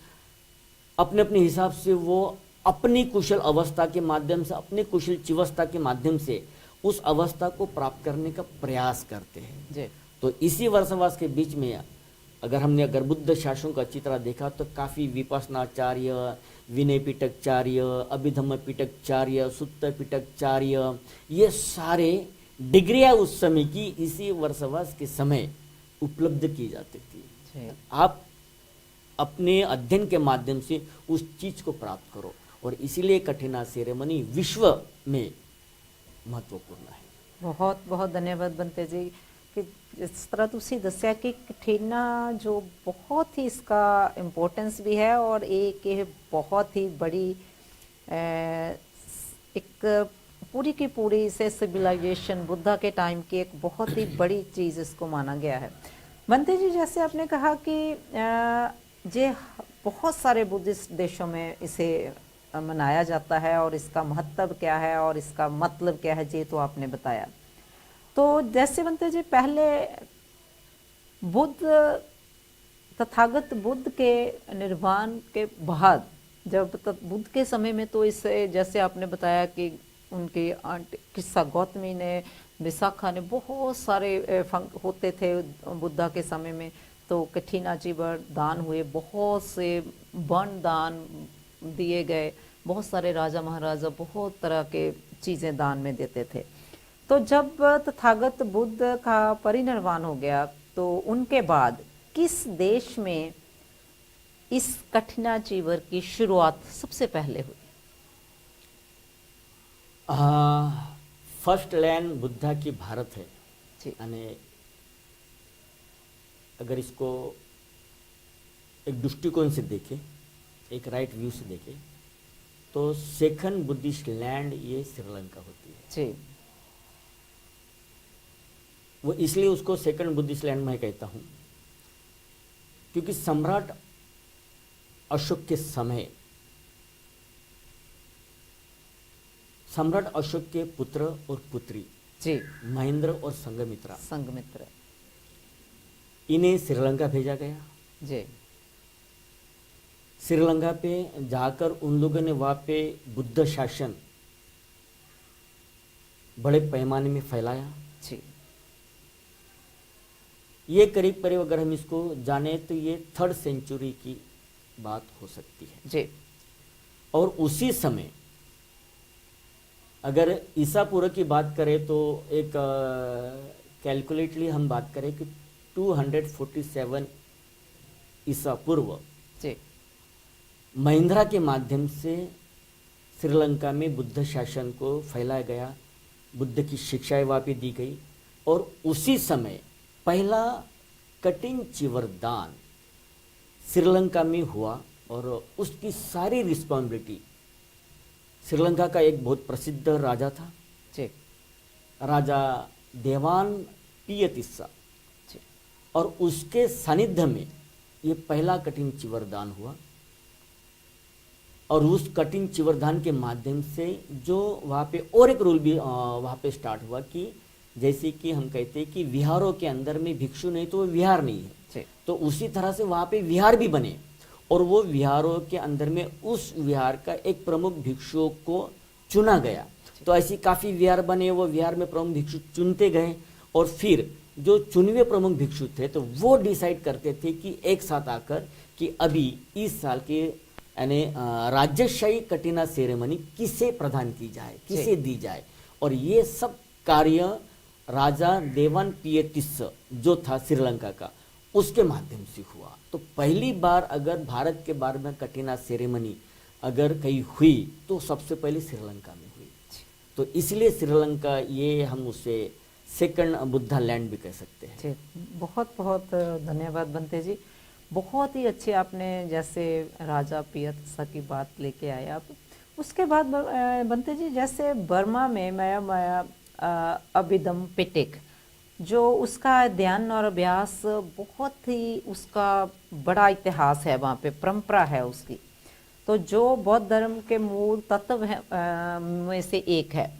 अपने अपने हिसाब से वो अपनी कुशल अवस्था के माध्यम से, अपने कुशल चिवस्था के माध्यम से उस अवस्था को प्राप्त करने का प्रयास करते हैं। तो इसी वर्षवास के बीच में अगर बुद्ध शासनों का अच्छी तरह देखा तो काफ़ी विपස්සनाचार्य, विनय पिटकचार्य, अभिधम्म पिटकचार्य, सुत्त पिटकचार्य, ये सारे डिग्रियां उस समय की इसी वर्षवास के समय उपलब्ध की जाती थी। आप अपने अध्ययन के माध्यम से उस चीज को प्राप्त करो। और इसीलिए कठिना सेरेमनी विश्व में महत्वपूर्ण है। बहुत बहुत धन्यवाद बनते जी कि जिस तरह तुसी दस्या कि कठिना जो बहुत ही इसका इम्पोर्टेंस भी है और एक ये बहुत ही बड़ी एक पूरी की पूरी इसे सिविलाइजेशन बुद्धा के टाइम की एक बहुत ही बड़ी चीज़ इसको माना गया है। बंते जी, जैसे आपने कहा कि जे बहुत सारे बुद्धिस्ट देशों में इसे मनाया जाता है और इसका महत्व क्या है और इसका मतलब क्या है, ये तो आपने बताया। तो जैसे बंते जी, पहले बुद्ध तथागत बुद्ध के निर्वाण के बाद, जब बुद्ध के समय में तो इसे जैसे आपने बताया कि उनकी आंटी किस्सा गौतमी ने, विशाखा ने, बहुत सारे होते थे बुद्धा के समय में। तो कठिना चीवर दान हुए, बहुत से वन दान दिए गए, बहुत सारे राजा महाराजा बहुत तरह के चीज़ें दान में देते थे। तो जब तथागत बुद्ध का परिनिर्वाण हो गया तो उनके बाद किस देश में इस कठिना चीवर की शुरुआत सबसे पहले हुई? फर्स्ट लैंड बुद्धा की भारत है जी। यानी अगर इसको एक दृष्टिकोण से देखें, एक राइट व्यू से देखें, तो सेकंड बुद्धिस्ट लैंड ये श्रीलंका होती है जी। वो इसलिए उसको सेकंड बुद्धिस्ट लैंड मैं कहता हूँ क्योंकि सम्राट अशोक के समय सम्राट अशोक के पुत्र और पुत्री जी। महेंद्र और संघमित्रा इन्हें श्रीलंका भेजा गया। जी। श्रीलंका पे जाकर उन लोगों ने वहाँ पे बुद्ध शासन बड़े पैमाने में फैलाया। जी। ये करीब करीब अगर हम इसको जाने तो ये 3rd सेंचुरी की बात हो सकती है। जी। और उसी समय अगर ईसा पूर्व की बात करें तो एक कैलकुलेटली हम बात करें कि 247 ईसा पूर्व जी। महिंद्रा के माध्यम से श्रीलंका में बुद्ध शासन को फैलाया गया, बुद्ध की शिक्षाएं वहाँ पे दी गई और उसी समय पहला कटिंग चिवर दान श्रीलंका में हुआ और उसकी सारी रिस्पॉन्सिबिलिटी श्रीलंका का एक बहुत प्रसिद्ध राजा था जी। राजा देवान पियतिस्सा जी। और उसके सानिध्य में ये पहला कटिंग चिवर दान हुआ और उस कटिंग चिवर दान के माध्यम से जो वहाँ पे और एक रूल भी वहाँ पे स्टार्ट हुआ कि जैसे कि हम कहते हैं कि विहारों के अंदर में भिक्षु नहीं तो वो विहार नहीं है, तो उसी तरह से वहाँ पे विहार भी बने और वो विहारों के अंदर में उस विहार का एक प्रमुख भिक्षुओं को चुना गया। तो ऐसी काफ़ी विहार बने, वो विहार में प्रमुख भिक्षु चुनते गए और फिर जो चुनवे प्रमुख भिक्षु थे तो वो डिसाइड करते थे कि एक साथ आकर कि अभी इस साल के यानी राजशाही कटिना सेरेमनी किसे प्रदान की जाए, किसे दी जाए। और ये सब कार्य राजा देवान पियतिस्स जो था श्रीलंका का उसके माध्यम से हुआ। तो पहली बार अगर भारत के बारे में कटिना सेरेमनी अगर कहीं हुई तो सबसे पहले श्रीलंका में हुई। तो इसलिए श्रीलंका ये हम उसे सेकंड बुद्धा लैंड भी कह सकते हैं। जी, बहुत बहुत धन्यवाद बंते जी। बहुत ही अच्छे आपने जैसे राजा पियतिस्सा की बात लेके आए आप। उसके बाद बंते जी, जैसे बर्मा में माया अभिधम पिटक जो उसका अध्ययन और अभ्यास बहुत ही उसका बड़ा इतिहास है, वहाँ पे परंपरा है उसकी। तो जो बौद्ध धर्म के मूल तत्व में से एक है,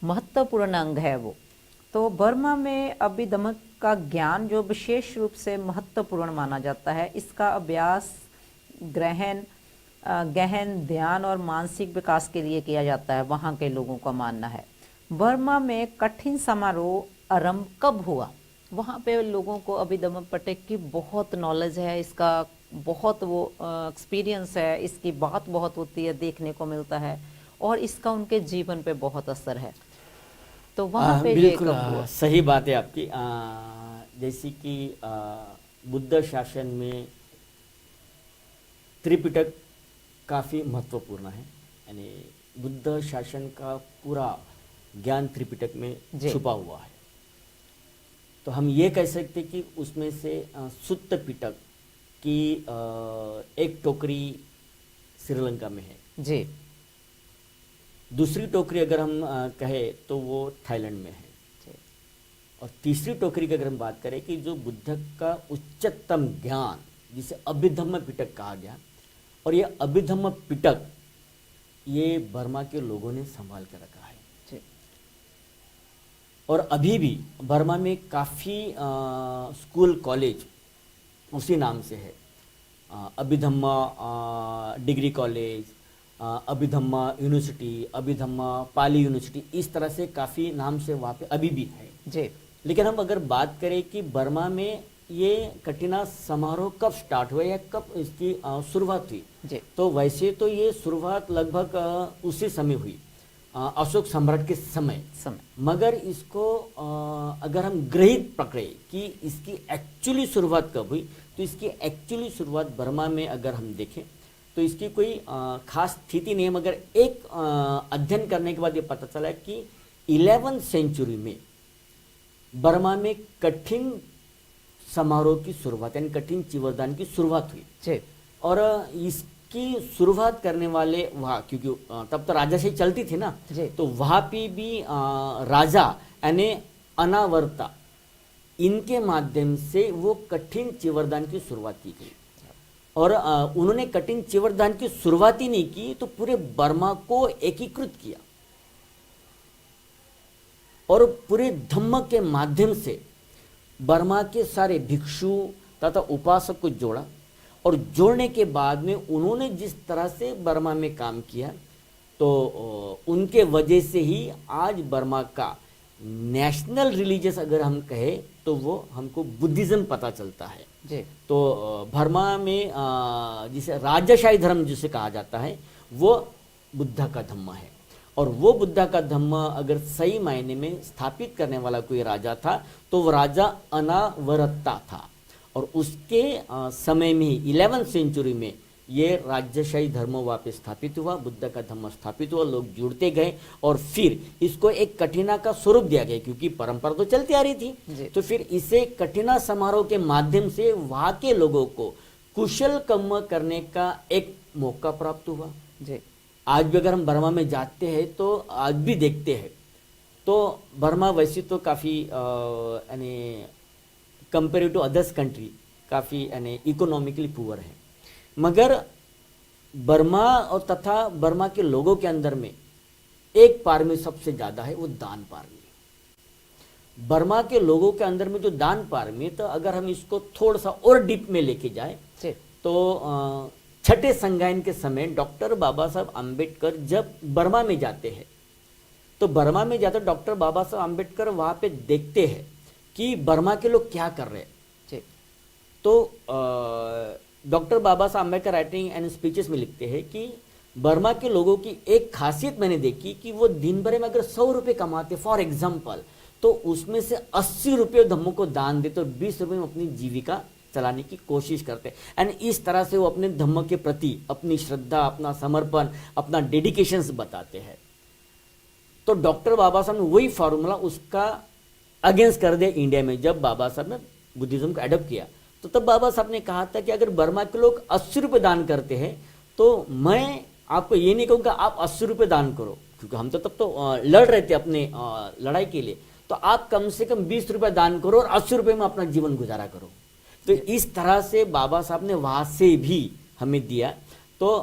महत्वपूर्ण अंग है वो। तो बर्मा में अभिधम्म का ज्ञान जो विशेष रूप से महत्वपूर्ण माना जाता है, इसका अभ्यास गहन ध्यान और मानसिक विकास के लिए किया जाता है, वहाँ के लोगों का मानना है। बर्मा में कठिन समारोह आरंभ कब हुआ? वहाँ पे लोगों को अभिधम्म पिटक की बहुत नॉलेज है, इसका बहुत वो एक्सपीरियंस है, इसकी बात बहुत होती है, देखने को मिलता है और इसका उनके जीवन पे बहुत असर है। तो वहाँ पे बिल्कुल सही बात है आपकी। जैसे कि बुद्ध शासन में त्रिपिटक काफ़ी महत्वपूर्ण है, यानी बुद्ध शासन का पूरा ज्ञान त्रिपिटक में छुपा हुआ है। तो हम ये कह सकते कि उसमें से सुत्त पिटक की एक टोकरी श्रीलंका में है जी। दूसरी टोकरी अगर हम कहें तो वो थाईलैंड में है। जी, और तीसरी टोकरी की अगर हम बात करें कि जो बुद्ध का उच्चतम ज्ञान जिसे अभिधम्म पिटक कहा गया, और ये अभिधम्म पिटक ये बर्मा के लोगों ने संभाल कर रखा है। जी, और अभी भी बर्मा में काफ़ी स्कूल कॉलेज उसी नाम से है। Abhidhamma degree college, Abhidhamma university, Abhidhamma Pali university, इस तरह से काफ़ी नाम से वहाँ पे अभी भी है। जी, लेकिन हम अगर बात करें कि बर्मा में ये कटिना समारोह कब स्टार्ट हुआ या कब इसकी शुरुआत हुई, जी, तो वैसे तो ये शुरुआत लगभग उसी समय हुई, अशोक सम्राट के समय। मगर इसको अगर हम ग्रहित पकड़े कि इसकी एक्चुअली शुरुआत कब हुई, तो इसकी एक्चुअली शुरुआत बर्मा में अगर हम देखें तो इसकी कोई खास स्थिति नहीं है। मगर एक अध्ययन करने के बाद ये पता चला कि 11वीं सेंचुरी में बर्मा में कठिन समारोह की शुरुआत यानी कठिन चिवरदान की शुरुआत हुई। जी, और इसकी शुरुआत करने वाले वहाँ, क्योंकि तब तो राजाशाही चलती थी ना, जी, तो वहाँ पे भी राजा यानी अनावर्ता, इनके माध्यम से वो कठिन चिवरदान की शुरुआत की गई। और उन्होंने कठिन चिवरदान की शुरुआत ही नहीं की, तो पूरे बर्मा को एकीकृत किया और पूरे धम्म के माध्यम से बर्मा के सारे भिक्षु तथा उपासक को जोड़ा। और जोड़ने के बाद में उन्होंने जिस तरह से बर्मा में काम किया, तो उनके वजह से ही आज बर्मा का नेशनल रिलीजियस अगर हम कहें तो वो हमको बुद्धिज्म पता चलता है। जी, तो बर्मा में जिसे राजशाही धर्म जिसे कहा जाता है वो बुद्ध का धम्म है। और वो बुद्ध का धम्म अगर सही मायने में स्थापित करने वाला कोई राजा था तो वो राजा अनावरता था। और उसके समय में ही 11वीं सेंचुरी में ये राजशाही धर्म वापस स्थापित हुआ, बुद्ध का धम्म स्थापित हुआ, लोग जुड़ते गए और फिर इसको एक कठिना का स्वरूप दिया गया, क्योंकि परंपरा तो चलती आ रही थी। तो फिर इसे कठिना समारोह के माध्यम से वहाँ के लोगों को कुशल कर्म करने का एक मौका प्राप्त हुआ। जी, आज भी अगर हम बर्मा में जाते हैं तो आज भी देखते हैं तो बर्मा वैसे तो काफ़ी यानी कंपेयर टू अदर्स कंट्री काफ़ी यानी इकोनॉमिकली पुअर है। मगर बर्मा और तथा बर्मा के लोगों के अंदर में एक पारमी सबसे ज़्यादा है, वो दान पारमी। बर्मा के लोगों के अंदर में जो दान पारमी, तो अगर हम इसको थोड़ा सा और डीप में लेके जाए तो छठे संगायन के समय डॉक्टर बाबा साहब आम्बेडकर जब बर्मा में जाते हैं, तो बर्मा में जाते डॉक्टर बाबा साहब आम्बेडकर वहाँ पे देखते हैं कि बर्मा के लोग क्या कर रहे हैं। तो doctor Baba Saheb Ambedkar writing and speeches में लिखते हैं कि बर्मा के लोगों की एक खासियत मैंने देखी कि वो दिन भर में अगर 100 रुपये कमाते फॉर एग्जाम्पल, तो उसमें से 80 रुपये धम्मों को दान देते और 20 रुपये में अपनी जीविका चलाने की कोशिश करते हैं। एंड इस तरह से वो अपने धम्म के प्रति अपनी श्रद्धा, अपना समर्पण, अपना डेडिकेशंस बताते हैं। तो डॉक्टर बाबा साहब ने वही फार्मूला उसका अगेंस्ट कर दिया इंडिया में। जब बाबा साहब ने बुद्धिज्म को एडॉप्ट किया तो तब बाबा साहब ने कहा था कि अगर बर्मा के लोग 80 रुपये दान करते हैं तो मैं आपको ये नहीं कहूँगा आप 80 रुपये दान करो, क्योंकि हम तो तब तो लड़ रहे थे अपने लड़ाई के लिए, तो आप कम से कम 20 रुपये दान करो और 80 रुपये में अपना जीवन गुजारा करो। तो इस तरह से बाबा साहब ने वहाँ से भी हमें दिया। तो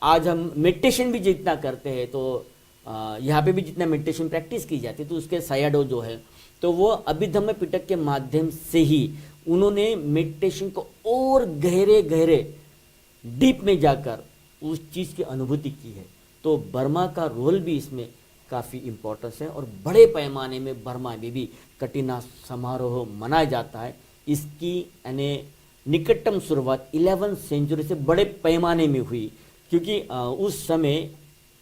आज हम मेडिटेशन भी जितना करते हैं, तो यहाँ पे भी जितना मेडिटेशन प्रैक्टिस की जाती है, तो उसके सायाडो जो है तो वो अभिधम्म पिटक के माध्यम से ही उन्होंने मेडिटेशन को और गहरे गहरे डीप में जाकर उस चीज़ की अनुभूति की है। तो बर्मा का रोल भी इसमें काफ़ी इम्पोर्टेंस है और बड़े पैमाने में बर्मा में भी कटिना समारोह मनाया जाता है। इसकी यानी निकटतम शुरुआत 11वीं सेंचुरी से बड़े पैमाने में हुई, क्योंकि उस समय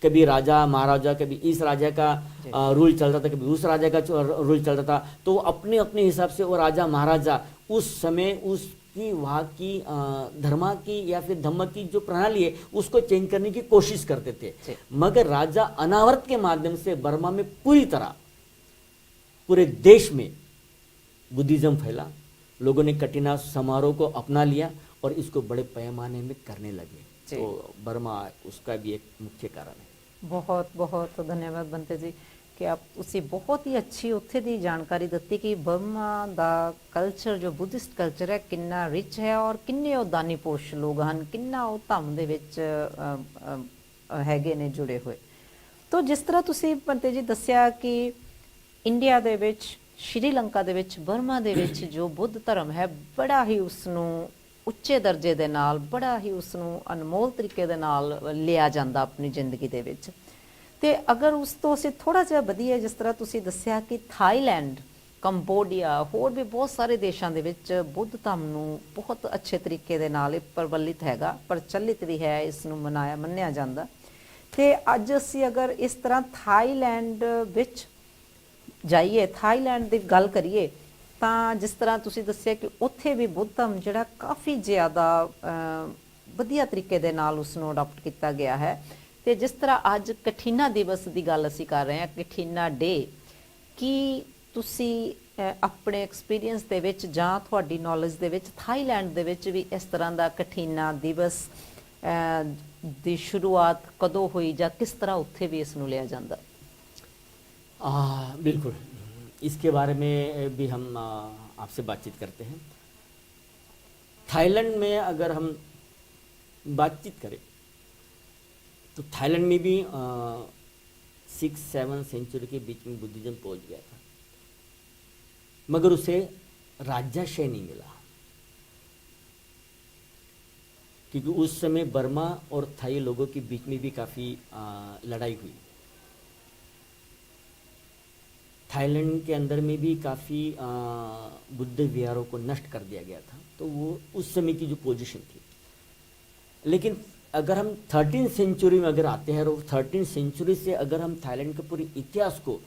कभी राजा महाराजा, कभी इस राजा का रूल चलता था, कभी उस राजा का रूल चलता था। तो अपने अपने हिसाब से वो राजा महाराजा उस समय उसकी वहाँ की धर्मा की या फिर धम्म की जो प्रणाली है उसको चेंज करने की कोशिश करते थे। मगर राजा अनावर्त के माध्यम से बर्मा में पूरी तरह पूरे देश में बुद्धिज्म फैला, लोगों ने कटिना समारोह को अपना लिया और इसको बड़े पैमाने में करने लगे। तो बर्मा उसका भी एक मुख्य कारण है। ਬਹੁਤ ਬਹੁਤ ਧੰਨਵਾਦ ਬੰਤੇ ਜੀ ਕਿ ਆਪ ਤੁਸੀਂ ਬਹੁਤ ਹੀ ਅੱਛੀ ਉੱਥੇ ਦੀ ਜਾਣਕਾਰੀ ਦਿੱਤੀ ਕਿ ਬਰਮਾ ਦਾ ਕਲਚਰ ਜੋ ਬੁੱਧਿਸਟ ਕਲਚਰ ਹੈ ਕਿੰਨਾ ਰਿਚ ਹੈ ਔਰ ਕਿੰਨੇ ਉਹ ਦਾਨੀ ਪੁਰਸ਼ ਲੋਕ ਹਨ, ਕਿੰਨਾ ਉਹ ਧੰਮ ਦੇ ਵਿੱਚ ਹੈਗੇ ਨੇ ਜੁੜੇ ਹੋਏ। ਤੋ ਜਿਸ ਤਰ੍ਹਾਂ ਤੁਸੀਂ ਬੰਤੇ ਜੀ ਦੱਸਿਆ ਕਿ ਇੰਡੀਆ ਦੇ ਵਿੱਚ, ਸ਼੍ਰੀਲੰਕਾ ਦੇ ਵਿੱਚ, ਬਰਮਾ ਦੇ ਵਿੱਚ ਜੋ ਬੁੱਧ ਧਰਮ ਹੈ ਬੜਾ ਹੀ ਉਸ ਨੂੰ ਉੱਚੇ ਦਰਜੇ ਦੇ ਨਾਲ, ਬੜਾ ਹੀ ਉਸ ਨੂੰ ਅਨਮੋਲ ਤਰੀਕੇ ਦੇ ਨਾਲ ਲਿਆ ਜਾਂਦਾ ਆਪਣੀ ਜ਼ਿੰਦਗੀ ਦੇ ਵਿੱਚ। ਤੇ ਅਗਰ ਉਸ ਤੋਂ ਅਸੀਂ ਥੋੜਾ ਜਿਹਾ ਵਧੀਆ, ਜਿਸ ਤਰ੍ਹਾਂ ਤੁਸੀਂ ਦੱਸਿਆ ਕਿ ਥਾਈਲੈਂਡ, ਕੰਬੋਡੀਆ, ਹੋਰ ਵੀ ਬਹੁਤ ਸਾਰੇ ਦੇਸ਼ਾਂ ਦੇ ਵਿੱਚ ਬੁੱਧ ਧਰਮ ਨੂੰ ਬਹੁਤ ਅੱਛੇ ਤਰੀਕੇ ਦੇ ਨਾਲ ਇਹ ਪ੍ਰਵਲਿਤ ਹੈਗਾ, ਪ੍ਰਚਲਿਤ ਵੀ ਹੈ, ਇਸ ਨੂੰ ਮੰਨਿਆ ਜਾਂਦਾ। ਤੇ ਅੱਜ ਅਸੀਂ ਅਗਰ ਇਸ ਤਰ੍ਹਾਂ ਥਾਈਲੈਂਡ ਵਿੱਚ ਜਾਈਏ, ਥਾਈਲੈਂਡ ਦੀ ਗੱਲ ਕਰੀਏ, ਤਾਂ ਜਿਸ ਤਰ੍ਹਾਂ ਤੁਸੀਂ ਦੱਸਿਆ ਕਿ ਉੱਥੇ ਵੀ ਬੁੱਧ ਧਰਮ ਜਿਹੜਾ ਕਾਫੀ ਜ਼ਿਆਦਾ ਵਧੀਆ ਤਰੀਕੇ ਦੇ ਨਾਲ ਉਸ ਨੂੰ ਅਡਾਪਟ ਕੀਤਾ ਗਿਆ ਹੈ। ਤੇ ਜਿਸ ਤਰ੍ਹਾਂ ਅੱਜ ਕਠੀਨਾ ਦਿਵਸ ਦੀ ਗੱਲ ਅਸੀਂ ਕਰ ਰਹੇ ਹਾਂ, ਕਠੀਨਾ ਡੇ, ਕੀ ਤੁਸੀਂ ਆਪਣੇ ਐਕਸਪੀਰੀਅੰਸ ਦੇ ਵਿੱਚ ਜਾਂ ਤੁਹਾਡੀ ਨੌਲੇਜ ਦੇ ਵਿੱਚ ਥਾਈਲੈਂਡ ਦੇ ਵਿੱਚ ਵੀ ਇਸ ਤਰ੍ਹਾਂ ਦਾ ਕਠੀਨਾ ਦਿਵਸ ਦੀ शुरुआत कदों हुई ਜਾਂ किस तरह उत्थे भी इसनूं लिया जाता? बिल्कुल, इसके बारे में भी हम आपसे बातचीत करते हैं। थाईलैंड में अगर हम बातचीत करें तो थाईलैंड में भी 6-7 सेंचुरी के बीच में बुद्धिज्म पहुंच गया था, मगर उसे राज्याश्रय नहीं मिला, क्योंकि उस समय बर्मा और थाई लोगों के बीच में भी काफ़ी लड़ाई हुई। थाईलैंड के अंदर में भी काफ़ी बुद्ध विहारों को नष्ट कर दिया गया था, तो वो उस समय की जो पोजीशन थी। लेकिन अगर हम 13th सेंचुरी में अगर आते हैं और 13th सेंचुरी से अगर हम थाईलैंड के पूरे इतिहास को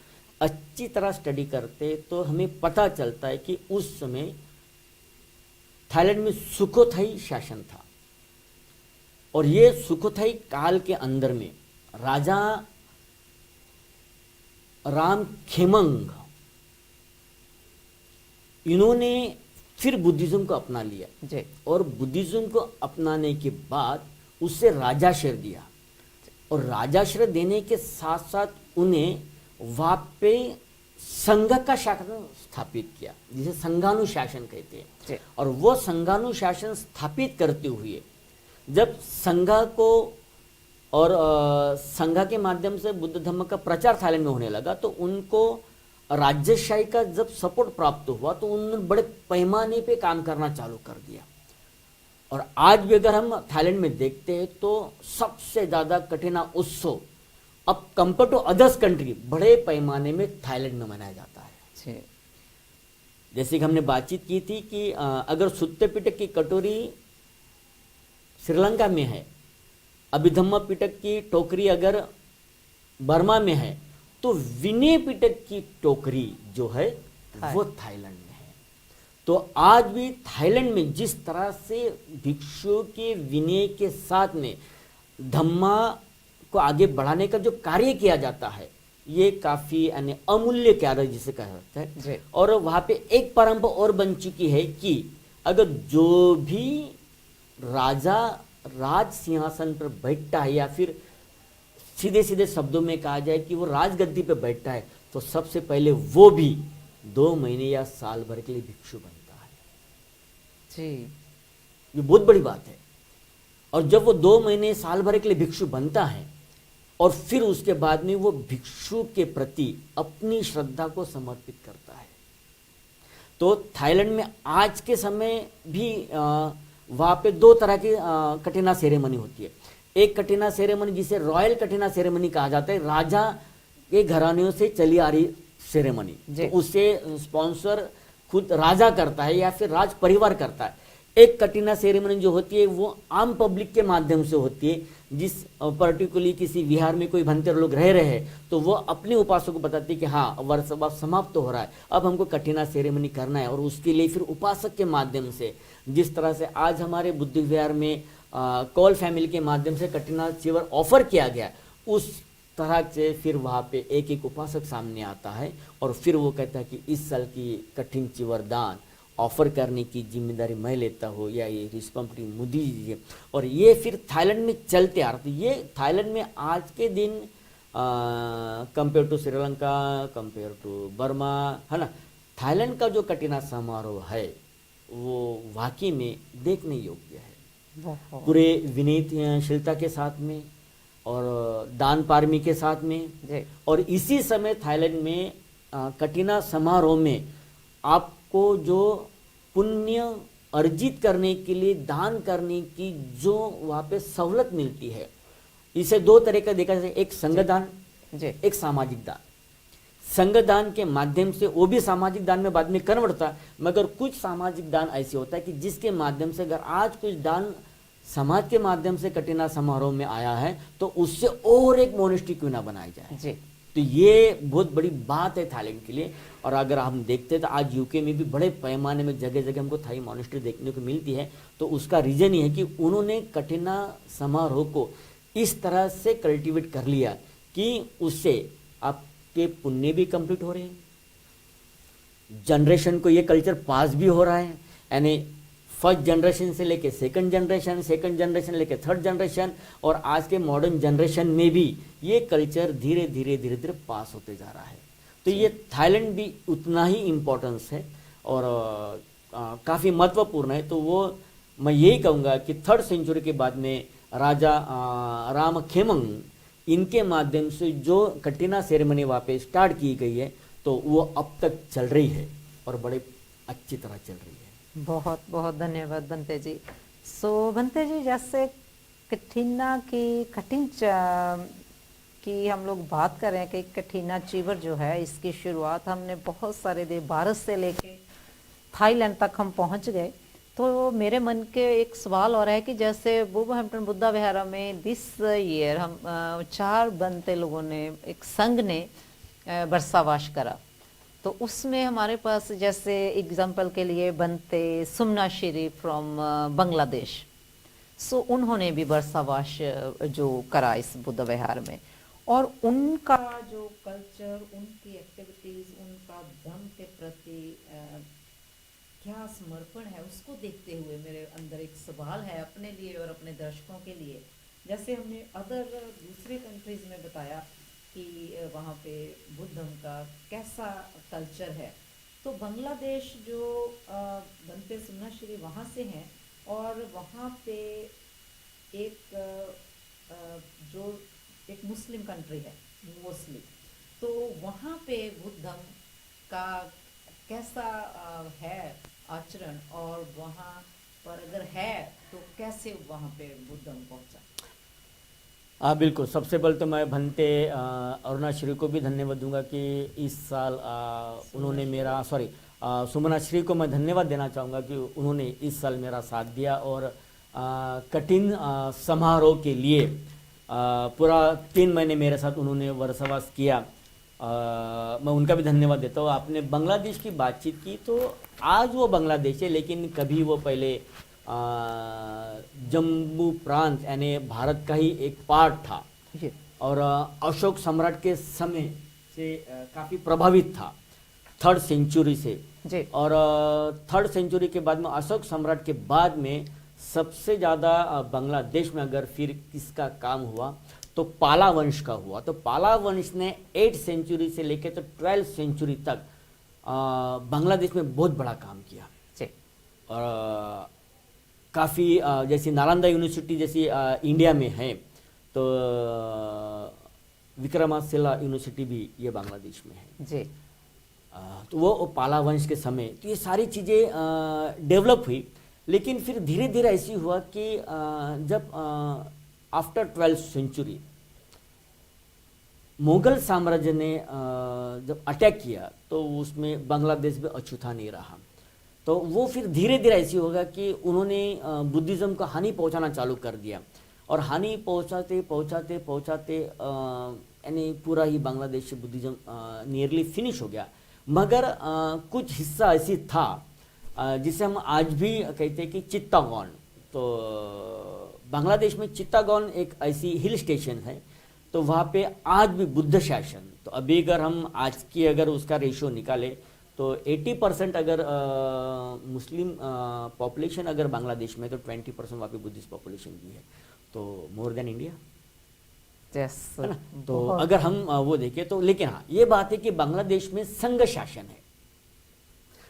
अच्छी तरह स्टडी करते तो हमें पता चलता है कि उस समय थाईलैंड में सुखोथाई शासन था, और ये सुखोथाई काल के अंदर में राजा राम खेमंग, इन्होंने फिर बुद्धिज्म को अपना लिया जी। और बुद्धिज्म को अपनाने के बाद उससे राजाश्रय दिया, और राजाश्रय देने के साथ साथ उन्हें वहाँ पे संघ का शासन स्थापित किया, जिसे संघानुशासन कहते हैं। और वो संघानुशासन स्थापित करते हुए जब संघ को और संघ के माध्यम से बुद्ध धर्म का प्रचार थाईलैंड में होने लगा, तो उनको राज्यशाही का जब सपोर्ट प्राप्त हुआ तो उन्होंने बड़े पैमाने पे काम करना चालू कर दिया। और आज भी अगर हम थाईलैंड में देखते हैं तो सबसे ज़्यादा कठिना उत्सव अब कंपेयर टू अदर्स कंट्री बड़े पैमाने में थाईलैंड में मनाया जाता है। जैसे कि हमने बातचीत की थी कि अगर सुत्ते पिटक की कटोरी श्रीलंका में है, अभिधम्म पिटक की टोकरी अगर बर्मा में है, तो विनय पिटक की टोकरी जो है वो थाईलैंड में है। तो आज भी थाईलैंड में जिस तरह से भिक्षुओं के विनय के साथ में धम्मा को आगे बढ़ाने का जो कार्य किया जाता है, ये काफी अमूल्य कार्य जिसे कहा जाता है। और वहां पे एक परंपरा और बन चुकी है कि अगर जो भी राजा राज सिंहासन पर बैठता है, या फिर सीधे सीधे शब्दों में कहा जाए कि वो राजगद्दी पे बैठता है, तो सबसे पहले वो भी 2 महीने या साल भर के लिए भिक्षु बनता है जी। ये बहुत बड़ी बात है। और जब वो 2 महीने साल भर के लिए भिक्षु बनता है और फिर उसके बाद में वो भिक्षु के प्रति अपनी श्रद्धा को समर्पित करता है, तो थाईलैंड में आज के समय भी वहाँ पे 2 तरह की कठिना सेरेमनी होती है। एक कठिना सेरेमनी जिसे रॉयल कठिना सेरेमनी कहा जाता है, राजा के घरानों से चली आ रही सेरेमनी, तो उसे स्पॉन्सर खुद राजा करता है या फिर राज परिवार करता है। एक कठिना सेरेमनी जो होती है वो आम पब्लिक के माध्यम से होती है, जिस पर्टिकुलरली किसी विहार में कोई भंतर लोग रह रहे हैं, तो वो अपने उपासक को बताते हैं कि हाँ वर्ष अब समाप्त हो रहा है, अब हमको कठिना सेरेमनी करना है। और उसके लिए फिर उपासक के माध्यम से, जिस तरह से आज हमारे बुद्ध विहार में कॉल फैमिली के माध्यम से कठिना चिवर ऑफर किया गया, उस तरह से फिर वहाँ पे एक एक उपासक सामने आता है और फिर वो कहता है कि इस साल की कठिन चिवर दान ऑफर करने की जिम्मेदारी मैं लेता हूँ, या ये रिस्पॉन्सिबिलिटी मुझे दीजिए। और ये फिर थाईलैंड में चलते आ रहा। तो ये थाईलैंड में आज के दिन compare to Sri Lanka, compare to Burma, है ना। थाईलैंड का जो कटिना समारोह है वो वाकई में देखने योग्य है, बहुत पूरे विनीतशीलता के साथ में और दान पारमी के साथ में। जी और इसी समय थाईलैंड में कटिना समारोह में आपको जो पुण्य अर्जित करने के लिए दान करने की जो वहाँ पे सहूलत मिलती है, इसे दो तरह का देखा जाए, एक संगदान, जी एक सामाजिक दान। संगदान के माध्यम से वो भी सामाजिक दान में बाद में कन्वर्ट होता है, मगर कुछ सामाजिक दान ऐसे होता है कि जिसके माध्यम से अगर आज कुछ दान समाज के माध्यम से कटिना समारोह में आया है तो उससे और एक मोनेस्ट्री क्यों ना बनाई जाए। जी तो ये बहुत बड़ी बात है थाईलैंड के लिए। और अगर हम देखते हैं तो आज यूके में भी बड़े पैमाने में जगह जगह हमको थाई मोनेस्ट्री देखने को मिलती है। तो उसका रीजन ये है कि उन्होंने कटिना समारोह को इस तरह से कल्टीवेट कर लिया कि उससे आपके पुण्य भी कंप्लीट हो रहे हैं, जनरेशन को ये कल्चर पास भी हो रहा है, यानी फर्स्ट जनरेशन से लेके सेकंड जनरेशन लेके थर्ड जनरेशन, और आज के मॉडर्न जनरेशन में भी ये कल्चर धीरे धीरे पास होते जा रहा है। तो ये थाईलैंड भी उतना ही इम्पोर्टेंस है और काफ़ी महत्वपूर्ण है। तो वो मैं यही कहूँगा कि थर्ड सेंचुरी के बाद में राजा रामखेमंग इनके माध्यम से जो कटिना सेरेमनी वहाँ पे स्टार्ट की गई है तो वो अब तक चल रही है और बड़े अच्छी तरह चल रही है। बहुत बहुत धन्यवाद बनते जी। सो बनते जी, जैसे कटिना की कटिंग की हम लोग बात कर रहे हैं कि कटिना चीवर जो है इसकी शुरुआत हमने बहुत सारे देर भारत से लेके थाईलैंड तक हम पहुंच गए। तो मेरे मन के एक सवाल और है कि जैसे वुलवरहैम्पटन बुद्धा विहार में दिस ईयर हम 4 बनते लोगों ने एक संघ ने बरसावास करा, तो उसमें हमारे पास जैसे एग्जांपल के लिए बनते सुमना श्री फ्रॉम बांग्लादेश, सो उन्होंने भी बरसावास जो करा इस बुद्ध विहार में, और उनका जो कल्चर, उनकी एक्टिविटीज, उनका धर्म के प्रति क्या समर्पण है, उसको देखते हुए मेरे अंदर एक सवाल है अपने लिए और अपने दर्शकों के लिए। जैसे हमने अदर दूसरे कंट्रीज में बताया कि वहाँ पे बुद्धम का कैसा कल्चर है, तो बांग्लादेश जो बनते सुमना श्री वहाँ से हैं और वहाँ पे एक जो एक मुस्लिम कंट्री है मोस्टली, तो वहाँ पे बुद्धम का कैसा है आचरण, और वहाँ पर अगर है तो कैसे वहाँ पे बुद्धम पहुँचा? हाँ बिल्कुल, सबसे पहले तो मैं भंते अरुणा श्री को भी धन्यवाद दूंगा कि इस साल उन्होंने मेरा सुमना श्री को मैं धन्यवाद देना चाहूँगा कि उन्होंने इस साल मेरा साथ दिया और कठिन समारोह के लिए पूरा 3 महीने मेरे साथ उन्होंने वर्षावास किया। मैं उनका भी धन्यवाद देता हूँ। आपने बांग्लादेश की बातचीत की, तो आज वो बांग्लादेश है लेकिन कभी वो पहले जम्मू प्रांत यानी भारत का ही एक पार्ट था और अशोक सम्राट के समय से काफ़ी प्रभावित था 3rd सेंचुरी से जी। और 3rd सेंचुरी के बाद में अशोक सम्राट के बाद में सबसे ज़्यादा बांग्लादेश में अगर फिर किसका काम हुआ तो पाला वंश का हुआ। तो पाला वंश ने 8th सेंचुरी से लेकर तो 12th सेंचुरी तक बांग्लादेश में बहुत बड़ा काम किया जी। और काफ़ी जैसे नालंदा यूनिवर्सिटी जैसी इंडिया में है, तो विक्रमाशिला यूनिवर्सिटी भी ये बांग्लादेश में है जी। तो वो पाला वंश के समय तो ये सारी चीज़ें डेवलप हुई। लेकिन फिर धीरे धीरे ऐसी हुआ कि जब आफ्टर 12th सेंचुरी मुगल साम्राज्य ने जब अटैक किया तो उसमें बांग्लादेश में अछूता नहीं रहा। तो वो फिर धीरे धीरे ऐसी होगा कि उन्होंने बुद्धिज़्म को हानि पहुंचाना चालू कर दिया और हानि पहुंचाते पहुंचाते पहुंचाते यानी पूरा ही बांग्लादेश से बुद्धिज़्म नियरली फिनिश हो गया। मगर कुछ हिस्सा ऐसी था जिसे हम आज भी कहते हैं कि चित्तागोंग। तो बांग्लादेश में चित्तागोंग एक ऐसी हिल स्टेशन है, तो वहाँ पे आज भी बुद्ध शासन, तो अभी अगर हम आज की अगर उसका रेशियो निकाले तो 80% अगर मुस्लिम पॉपुलेशन अगर बांग्लादेश में तो 20% वहाँ पे बुद्धिस्ट पॉपुलेशन भी है, तो मोर देन इंडिया। यस, है ना। तो अगर हम वो देखें तो, लेकिन हाँ ये बात है कि बांग्लादेश में संघ शासन है,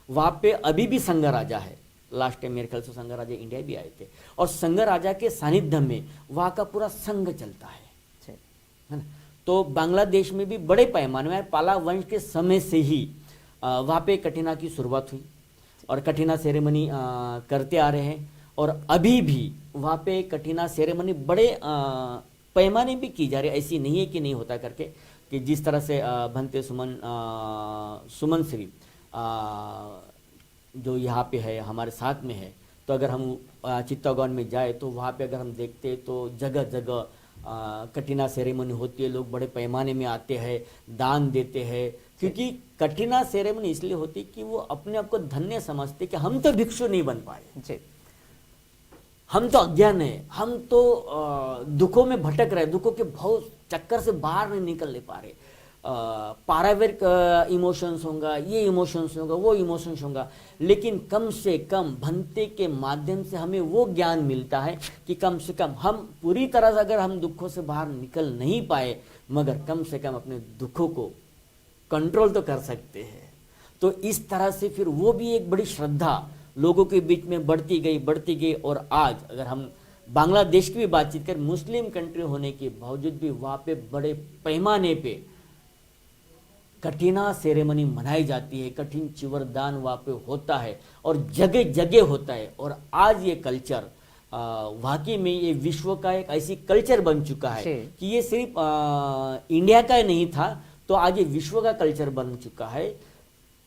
वहाँ पे अभी भी संघ राजा है। लास्ट टाइम मेरे ख्याल से संघ राजा इंडिया भी आए थे, और संघ राजा के सानिध्य में वहाँ का पूरा संघ चलता है ना। तो बांग्लादेश में भी बड़े पैमाने में पाला वंश के समय से ही वहाँ पे कठिना की शुरुआत हुई, और कठिना सेरेमनी करते आ रहे हैं, और अभी भी वहाँ पे कठिना सेरेमनी बड़े पैमाने भी की जा रही है। ऐसी नहीं है कि नहीं होता करके, कि जिस तरह से भंते सुमन श्री जो यहाँ पे है हमारे साथ में है, तो अगर हम चित्तौड़गढ़ में जाए तो वहाँ पे अगर हम देखते तो जगह जगह कठिना सेरेमनी होती है, लोग बड़े पैमाने में आते हैं, दान देते हैं, क्योंकि कठिना सेरेमनी इसलिए होती है कि वो अपने आप को धन्य समझते कि हम तो भिक्षु नहीं बन पाए जी, हम तो अज्ञान है, हम तो दुखों में भटक रहे, दुखों के भाव चक्कर से बाहर नहीं निकल ले पा रहे, पारिवारिक इमोशंस होगा, ये इमोशंस होगा, वो इमोशंस होगा, लेकिन कम से कम भंते के माध्यम से हमें वो ज्ञान मिलता है कि कम से कम हम पूरी तरह से अगर हम दुखों से बाहर निकल नहीं पाए, मगर कम से कम अपने दुखों को कंट्रोल तो कर सकते हैं। तो इस तरह से फिर वो भी एक बड़ी श्रद्धा लोगों के बीच में बढ़ती गई, और आज अगर हम बांग्लादेश की भी बातचीत करें, मुस्लिम कंट्री होने के बावजूद भी वहाँ पे बड़े पैमाने पे कठिना सेरेमनी मनाई जाती है, कठिन चिवरदान वहाँ पे होता है, और जगह जगह होता है। और आज ये कल्चर वाकई में ये विश्व का एक ऐसी कल्चर बन चुका है कि ये सिर्फ इंडिया का नहीं था, तो आज ये विश्व का कल्चर बन चुका है।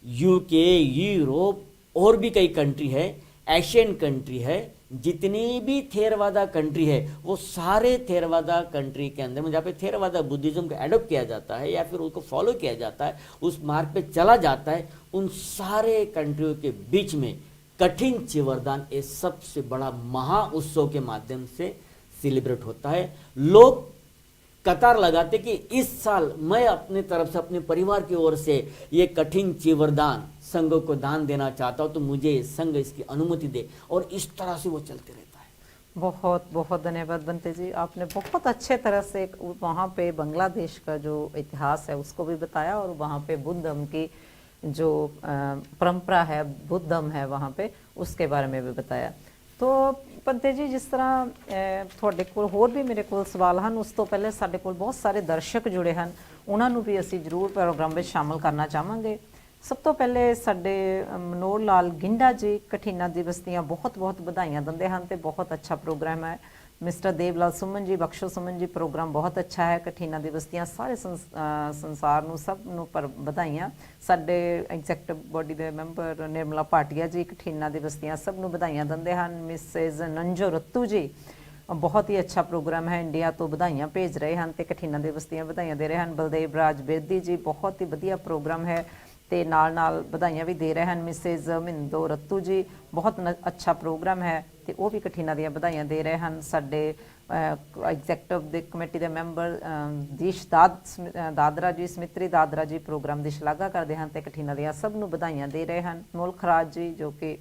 यूके, यूरोप और भी कई कंट्री है, एशियन कंट्री है, जितनी भी थेरवादा कंट्री है, वो सारे थेरवादा कंट्री के अंदर में जहाँ पे थेरवादा बुद्धिज्म को एडोप्ट किया जाता है या फिर उसको फॉलो किया जाता है, उस मार्ग पे चला जाता है, उन सारे कंट्रियों के बीच में कठिन चिवरदान ये सबसे बड़ा महा उत्सव के माध्यम से सेलिब्रेट होता है। लोग कतार लगाते कि इस साल मैं अपने तरफ से, अपने परिवार की ओर से ये कठिन चिवरदान संघ को दान देना चाहता हूँ, तो मुझे संघ इसकी अनुमति दे, और इस तरह से वो चलते रहता है। बहुत बहुत धन्यवाद बंते जी, आपने बहुत अच्छे तरह से वहाँ पे बांग्लादेश का जो इतिहास है उसको भी बताया, और वहाँ पे बुद्ध की जो परंपरा है, बुद्धम है वहाँ पे, उसके बारे में भी बताया। तो पंते जी, जिस तरह ਤੁਹਾਡੇ ਕੋਲ ਹੋਰ ਵੀ ਮੇਰੇ ਕੋਲ ਸਵਾਲ ਹਨ, ਉਸ ਤੋਂ ਪਹਿਲੇ ਸਾਡੇ ਕੋਲ ਬਹੁਤ ਸਾਰੇ ਦਰਸ਼ਕ ਜੁੜੇ ਹਨ, ਉਹਨਾਂ ਨੂੰ ਵੀ ਅਸੀਂ ਜ਼ਰੂਰ ਪ੍ਰੋਗਰਾਮ ਵਿੱਚ ਸ਼ਾਮਲ ਕਰਨਾ ਚਾਹਾਂਗੇ। ਸਭ ਤੋਂ ਪਹਿਲੇ ਸਾਡੇ ਮਨੋਹਰ ਲਾਲ ਗਿੰਡਾ ਜੀ ਕਠਿਨਾ ਦਿਵਸ ਦੀਆਂ ਬਹੁਤ ਬਹੁਤ ਵਧਾਈਆਂ ਦਿੰਦੇ ਹਨ ਤੇ ਬਹੁਤ ਅੱਛਾ ਪ੍ਰੋਗਰਾਮ ਹੈ। ਮਿਸਟਰ ਦੇਵਲਾਲ ਸੁਮਨ ਜੀ, ਬਖਸ਼ੋ ਸੁਮਨ ਜੀ, ਪ੍ਰੋਗਰਾਮ ਬਹੁਤ ਅੱਛਾ ਹੈ। ਕਠਿਨਾ ਦਿਵਸ ਦੀਆਂ ਸਾਰੇ ਸੰਸਾਰ ਨੂੰ, ਸਭ ਨੂੰ ਪਰ ਵਧਾਈਆਂ। ਸਾਡੇ ਐਗਜ਼ੈਕਟਿਵ ਬੋਡੀ ਦੇ ਮੈਂਬਰ ਨਿਰਮਲਾ ਭਾਟੀਆ ਜੀ ਕਠਿਨਾ ਦਿਵਸ ਦੀਆਂ ਸਭ ਨੂੰ ਵਧਾਈਆਂ ਦਿੰਦੇ ਹਨ। ਮਿਸਿਸ ਨੰਜੋ ਰੱਤੂ ਜੀ, ਬਹੁਤ ਹੀ ਅੱਛਾ ਪ੍ਰੋਗਰਾਮ ਹੈ, ਇੰਡੀਆ ਤੋਂ ਵਧਾਈਆਂ ਭੇਜ ਰਹੇ ਹਨ ਤੇ ਕਠਿਨਾ ਦਿਵਸ ਦੀਆਂ ਵਧਾਈਆਂ ਦੇ ਰਹੇ ਹਨ। ਬਲਦੇਵ ਰਾਜ ਬਿਰਦੀ ਜੀ, ਬਹੁਤ ਹੀ ਵਧੀਆ ਪ੍ਰੋਗਰਾਮ ਹੈ ਤੇ ਨਾਲ ਵਧਾਈਆਂ ਵੀ ਦੇ ਰਹੇ ਹਨ। ਮਿਸਿਸ ਮਿੰਦੋ ਰੱਤੂ ਜੀ, ਬਹੁਤ ਅੱਛਾ ਪ੍ਰੋਗਰਾਮ ਹੈ ਤੇ ਉਹ ਵੀ ਕਠਿਨਾ ਦੀਆਂ ਵਧਾਈਆਂ ਦੇ ਰਹੇ ਹਨ। ਸਾਡੇ ਐਗਜ਼ੈਕਟਿਵ ਦੇ ਕਮੇਟੀ ਦੇ ਮੈਂਬਰ ਦੀਸ਼ ਦਾਦਰਾ ਜੀ, ਸਮਿਤਰੀ ਦਾਦਰਾ ਜੀ ਪ੍ਰੋਗਰਾਮ ਦੀ ਸ਼ਲਾਘਾ ਕਰਦੇ ਹਨ ਤੇ ਕਠਿਨਾ ਦੀਆਂ ਸਭ ਨੂੰ ਵਧਾਈਆਂ ਦੇ ਰਹੇ ਹਨ। ਮੁਲਖ ਰਾਜ ਜੀ, ਜੋ ਕਿ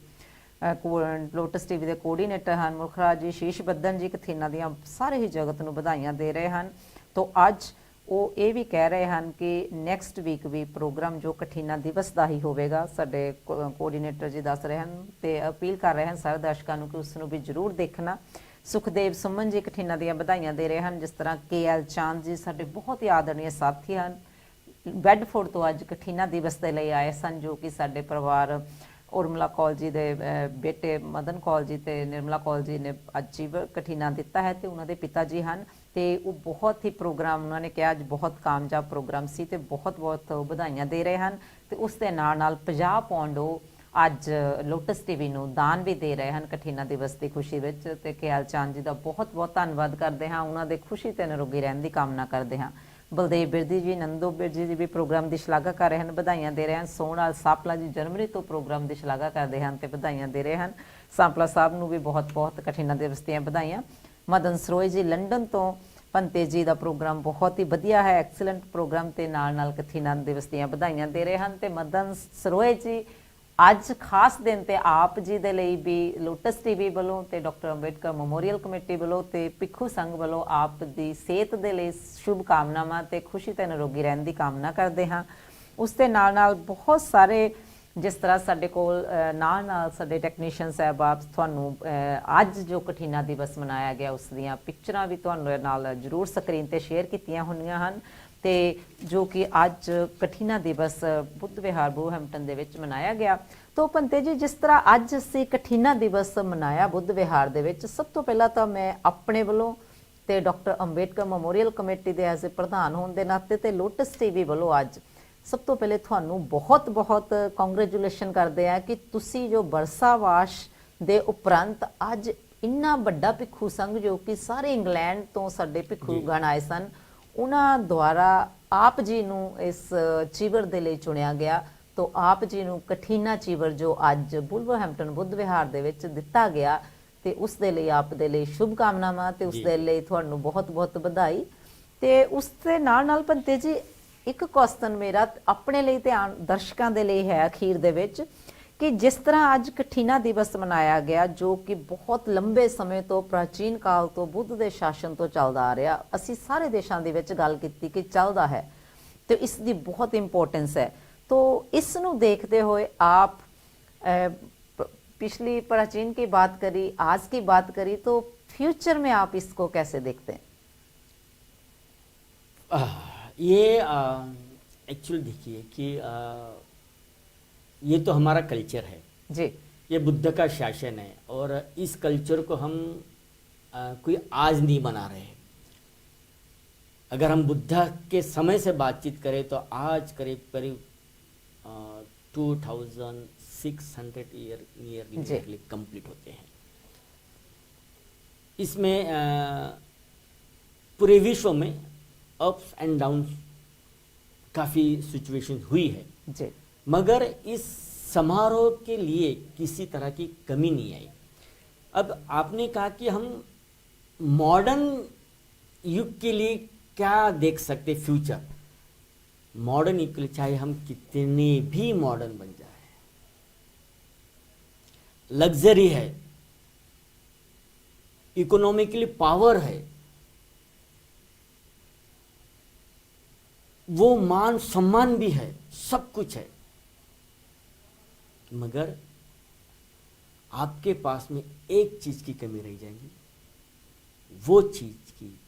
ਲੋਟਸ ਟੀਵੀ ਦੇ ਕੋਆਰਡੀਨੇਟਰ ਹਨ, ਮੁਲਖ ਰਾਜ ਜੀ, ਸ਼ੀਸ਼ ਬੱਦਨ ਜੀ, ਕਠਿਨਾ ਦੀਆਂ ਸਾਰੇ ਹੀ ਜਗਤ ਨੂੰ ਵਧਾਈਆਂ ਦੇ ਰਹੇ ਹਨ। ਤੋਂ ਅੱਜ ਉਹ ਇਹ ਵੀ ਕਹਿ ਰਹੇ ਹਨ ਕਿ ਨੈਕਸਟ ਵੀਕ ਵੀ ਪ੍ਰੋਗਰਾਮ ਜੋ ਕਠਿਨਾ ਦਿਵਸ ਦਾ ਹੀ ਹੋਵੇਗਾ, ਸਾਡੇ ਕੋਆਰਡੀਨੇਟਰ ਜੀ ਦੱਸ ਰਹੇ ਹਨ ਤੇ ਅਪੀਲ ਕਰ ਰਹੇ ਹਨ ਸਾਰੇ ਦਰਸ਼ਕਾਂ ਨੂੰ ਕਿ ਉਸ ਨੂੰ ਵੀ ਜ਼ਰੂਰ ਦੇਖਣਾ। ਸੁਖਦੇਵ ਸੁਮਨ ਜੀ ਕਠਿਨਾ ਦੀਆਂ ਵਧਾਈਆਂ ਦੇ ਰਹੇ ਹਨ, ਜਿਸ ਤਰ੍ਹਾਂ KL ਚਾਂਦ ਜੀ ਸਾਡੇ ਬਹੁਤ ਹੀ ਆਦਰਣੀय ਸਾਥੀ ਹਨ, ਬੈਡਫੋਰਡ ਤੋਂ ਅੱਜ ਕਠਿਨਾ ਦਿਵਸ ਦੇ ਲਈ ਆਏ ਸਨ, ਜੋ ਕਿ ਸਾਡੇ ਪਰਿਵਾਰ ਉਰਮਲਾ ਕੌਲ ਜੀ ਦੇ ਬੇਟੇ ਮਦਨ ਕੌਲ ਜੀ ਤੇ ਨਿਰਮਲਾ ਕੌਲ ਜੀ ਨੇ ਅੱਜ ਹੀ ਕਠਿਨਾ ਦਿੱਤਾ ਹੈ ਤੇ ਉਹਨਾਂ ਦੇ ਪਿਤਾ ਜੀ ਹਨ ਤੇ ਉਹ ਬਹੁਤ ਹੀ ਪ੍ਰੋਗਰਾਮ ਉਹਨਾਂ ਨੇ ਕਿਹਾ ਅੱਜ ਬਹੁਤ ਕਾਮਯਾਬ ਪ੍ਰੋਗਰਾਮ ਸੀ ਤੇ ਬਹੁਤ ਬਹੁਤ ਵਧਾਈਆਂ ਦੇ ਰਹੇ ਹਨ। ਤੇ ਉਸ ਦੇ ਨਾਲ 50 ਪੌਂਡ ਉਹ ਅੱਜ ਲੋਟਸ ਟੀਵੀ ਨੂੰ ਦਾਨ ਵੀ ਦੇ ਰਹੇ ਹਨ ਕਠਿਨਾ ਦਿਵਸ ਦੀ ਖੁਸ਼ੀ ਵਿੱਚ। ਤੇ KL ਚਾਂਦ ਜੀ ਦਾ ਬਹੁਤ ਬਹੁਤ ਧੰਨਵਾਦ ਕਰਦੇ ਹਾਂ, ਉਹਨਾਂ ਦੇ ਖੁਸ਼ੀ ਤੇ ਨਿਰੋਗੀ ਰਹਿਣ ਦੀ ਕਾਮਨਾ ਕਰਦੇ ਹਾਂ। ਬਲਦੇਵ ਬਿਰਦੀ ਜੀ, ਨੰਦੋ ਬਿਰਦੀ ਜੀ ਵੀ ਪ੍ਰੋਗਰਾਮ ਦੀ ਸ਼ਲਾਘਾ ਕਰ ਰਹੇ ਹਨ, ਵਧਾਈਆਂ ਦੇ ਰਹੇ ਹਨ। ਸੋਹਣਲਾਲ ਸਾਪਲਾ ਜੀ ਜਰਮਨੀ ਤੋਂ ਪ੍ਰੋਗਰਾਮ ਦੀ ਸ਼ਲਾਘਾ ਕਰਦੇ ਹਨ ਤੇ ਵਧਾਈਆਂ ਦੇ ਰਹੇ ਹਨ। ਸਾਪਲਾ ਸਾਹਿਬ ਨੂੰ ਵੀ ਬਹੁਤ ਬਹੁਤ ਕਠਿਨਾ ਦਿਵਸ ਦੀਆਂ ਵਧਾਈਆਂ। ਮਦਨ ਸਰੋਏ ਜੀ ਲੰਡਨ ਤੋਂ ਪੰਤੇ ਜੀ ਦਾ ਪ੍ਰੋਗਰਾਮ ਬਹੁਤ ਹੀ ਵਧੀਆ ਹੈ, ਐਕਸਲੈਂਟ ਪ੍ਰੋਗਰਾਮ ਤੇ ਨਾਲ ਕਠਿਨਾ ਦਿਵਸ ਦੀਆਂ ਵਧਾਈਆਂ ਦੇ ਰਹੇ ਹਨ। ਤੇ ਮਦਨ ਸਰੋਏ ਜੀ ਅੱਜ ਖਾਸ ਦਿਨ ਤੇ ਆਪ ਜੀ ਦੇ ਲਈ ਵੀ ਲੋਟਸ ਟੀਵੀ ਵੱਲੋਂ ਤੇ ਡਾਕਟਰ ਅੰਬੇਡਕਰ ਮੈਮੋਰੀਅਲ ਕਮੇਟੀ ਵੱਲੋਂ ਤੇ ਭਿੱਖੂ ਸੰਘ ਵੱਲੋਂ ਆਪ ਦੀ ਸਿਹਤ ਦੇ ਲਈ ਸ਼ੁਭ ਕਾਮਨਾਵਾਂ ਤੇ ਖੁਸ਼ੀ ਤੇ ਨਿਰੋਗੀ ਰਹਿਣ ਦੀ ਕਾਮਨਾ ਕਰਦੇ ਹਾਂ। ਉਸ ਦੇ ਨਾਲ ਨਾਲ ਬਹੁਤ ਸਾਰੇ ਜਿਸ ਤਰ੍ਹਾਂ ਸਾਡੇ ਕੋਲ ਨਾਲ ਸਾਡੇ ਟੈਕਨੀਸ਼ੀਅਨ ਸਾਹਿਬਾਨ ਤੁਹਾਨੂੰ ਅੱਜ ਜੋ ਕਠੀਨਾ ਦਿਵਸ ਮਨਾਇਆ ਗਿਆ ਉਸ ਦੀਆਂ ਪਿਕਚਰਾਂ ਵੀ ਤੁਹਾਨੂੰ ਨਾਲ ਜ਼ਰੂਰ ਸਕਰੀਨ ਤੇ ਸ਼ੇਅਰ ਕੀਤੀਆਂ ਹੋਣੀਆਂ ਹਨ ਤੇ ਜੋ ਕਿ ਅੱਜ ਕਠੀਨਾ ਦਿਵਸ ਬੁੱਧ ਵਿਹਾਰ ਬਰੂਹੈਂਪਟਨ ਦੇ ਵਿੱਚ ਮਨਾਇਆ ਗਿਆ। ਤੋ ਭੰਤੇ ਜੀ, ਜਿਸ ਤਰ੍ਹਾਂ ਅੱਜ ਅਸੀਂ ਕਠੀਨਾ ਦਿਵਸ ਮਨਾਇਆ ਬੁੱਧ ਵਿਹਾਰ ਦੇ ਵਿੱਚ, ਸਭ ਤੋਂ ਪਹਿਲਾਂ ਤਾਂ ਮੈਂ ਆਪਣੇ ਵੱਲੋਂ ਤੇ ਡਾਕਟਰ ਅੰਬੇਡਕਰ ਮੈਮੋਰੀਅਲ ਕਮੇਟੀ ਦੇ ਐਜ਼ ਪ੍ਰਧਾਨ ਹੋਣ ਦੇ ਨਾਤੇ ਤੇ ਲੋਟਸ ਟੀਵੀ ਵੱਲੋਂ ਅੱਜ ਸਭ ਤੋਂ ਪਹਿਲੇ ਤੁਹਾਨੂੰ ਬਹੁਤ ਬਹੁਤ ਕੰਗ੍ਰੈਚੁਲੇਸ਼ਨ ਕਰਦੇ ਆ ਕਿ ਤੁਸੀਂ ਜੋ ਬਰਸਾਵਾਸ਼ ਦੇ ਉਪਰੰਤ ਅੱਜ ਇੰਨਾ ਵੱਡਾ ਭਿੱਖੂ ਸੰਘ ਜੋ ਕਿ ਸਾਰੇ ਇੰਗਲੈਂਡ ਤੋਂ ਸਾਡੇ ਭਿੱਖੂ ਗਣ ਆਏ ਸਨ, ਉਹਨਾਂ ਦੁਆਰਾ ਆਪ ਜੀ ਨੂੰ ਇਸ ਚੀਵਰ ਦੇ ਲਈ ਚੁਣਿਆ ਗਿਆ। ਤੋ ਆਪ ਜੀ ਨੂੰ ਕਠੀਨਾ ਚੀਵਰ ਜੋ ਅੱਜ ਵੁਲਵਰਹੈਂਪਟਨ ਬੁੱਧ ਵਿਹਾਰ ਦੇ ਵਿੱਚ ਦਿੱਤਾ ਗਿਆ ਤੇ ਉਸ ਦੇ ਲਈ ਆਪ ਦੇ ਲਈ ਸ਼ੁਭ ਕਾਮਨਾਵਾਂ ਤੇ ਉਸ ਦੇ ਲਈ ਤੁਹਾਨੂੰ ਬਹੁਤ ਬਹੁਤ ਵਧਾਈ। ਤੇ ਉਸ ਦੇ ਨਾਲ ਨਾਲ ਭੰਤੇ ਜੀ ਇੱਕ ਕੁਐਸਚਨ ਮੇਰਾ ਆਪਣੇ ਲਈ ਤੇ ਦਰਸ਼ਕਾਂ ਦੇ ਲਈ ਹੈ ਅਖੀਰ ਦੇ ਵਿੱਚ ਕਿ ਜਿਸ ਤਰ੍ਹਾਂ ਅੱਜ ਕਠੀਨਾ ਦਿਵਸ ਮਨਾਇਆ ਗਿਆ ਜੋ ਕਿ ਬਹੁਤ ਲੰਬੇ ਸਮੇਂ ਤੋਂ ਪ੍ਰਾਚੀਨ ਕਾਲ ਤੋਂ ਬੁੱਧ ਦੇ ਸ਼ਾਸਨ ਤੋਂ ਚੱਲਦਾ ਆ ਰਿਹਾ, ਅਸੀਂ ਸਾਰੇ ਦੇਸ਼ਾਂ ਦੇ ਵਿੱਚ ਗੱਲ ਕੀਤੀ ਕਿ ਚੱਲਦਾ ਹੈ ਤੇ ਇਸ ਦੀ ਬਹੁਤ ਇੰਪੋਰਟੈਂਸ है। तो इस नु देखते हुए आप पिछली प्राचीन की बात करी, आज की बात करी, तो फ्यूचर में आप इसको कैसे देखते हैं? ये एक्चुअली देखिए कि ये तो हमारा कल्चर है जी, ये बुद्ध का शासन है और इस कल्चर को हम कोई आज नहीं बना रहे। अगर हम बुद्ध के समय से बातचीत करें तो आज करीब करीब 2600 ईयर नियरली कंप्लीट होते हैं। इसमें पूरे विश्व में अप्स एंड डाउन्स काफ़ी सिचुएशन हुई है जी, मगर इस समारोह के लिए किसी तरह की कमी नहीं आई। अब आपने कहा कि हम मॉडर्न युग के लिए क्या देख सकते फ्यूचर। मॉडर्न युग के लिए चाहे हम कितने भी मॉडर्न बन जाए, लग्जरी है, इकोनॉमिकली पावर है, वो मान सम्मान भी है, सब कुछ है, मगर आपके पास में एक चीज की कमी रह जाएगी। वो चीज की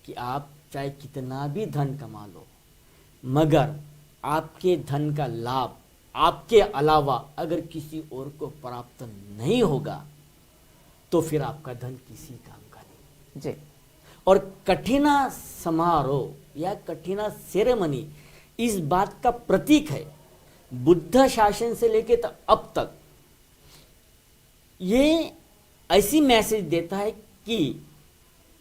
कि आप चाहे कितना भी धन कमा लो, मगर आपके धन का लाभ आपके अलावा अगर किसी और को प्राप्त नहीं होगा तो फिर आपका धन किसी काम का नहीं जी। और कठिना समारोह या कठिना सेरेमनी इस बात का प्रतीक है। बुद्ध शासन से लेके तो अब तक ये ऐसी मैसेज देता है कि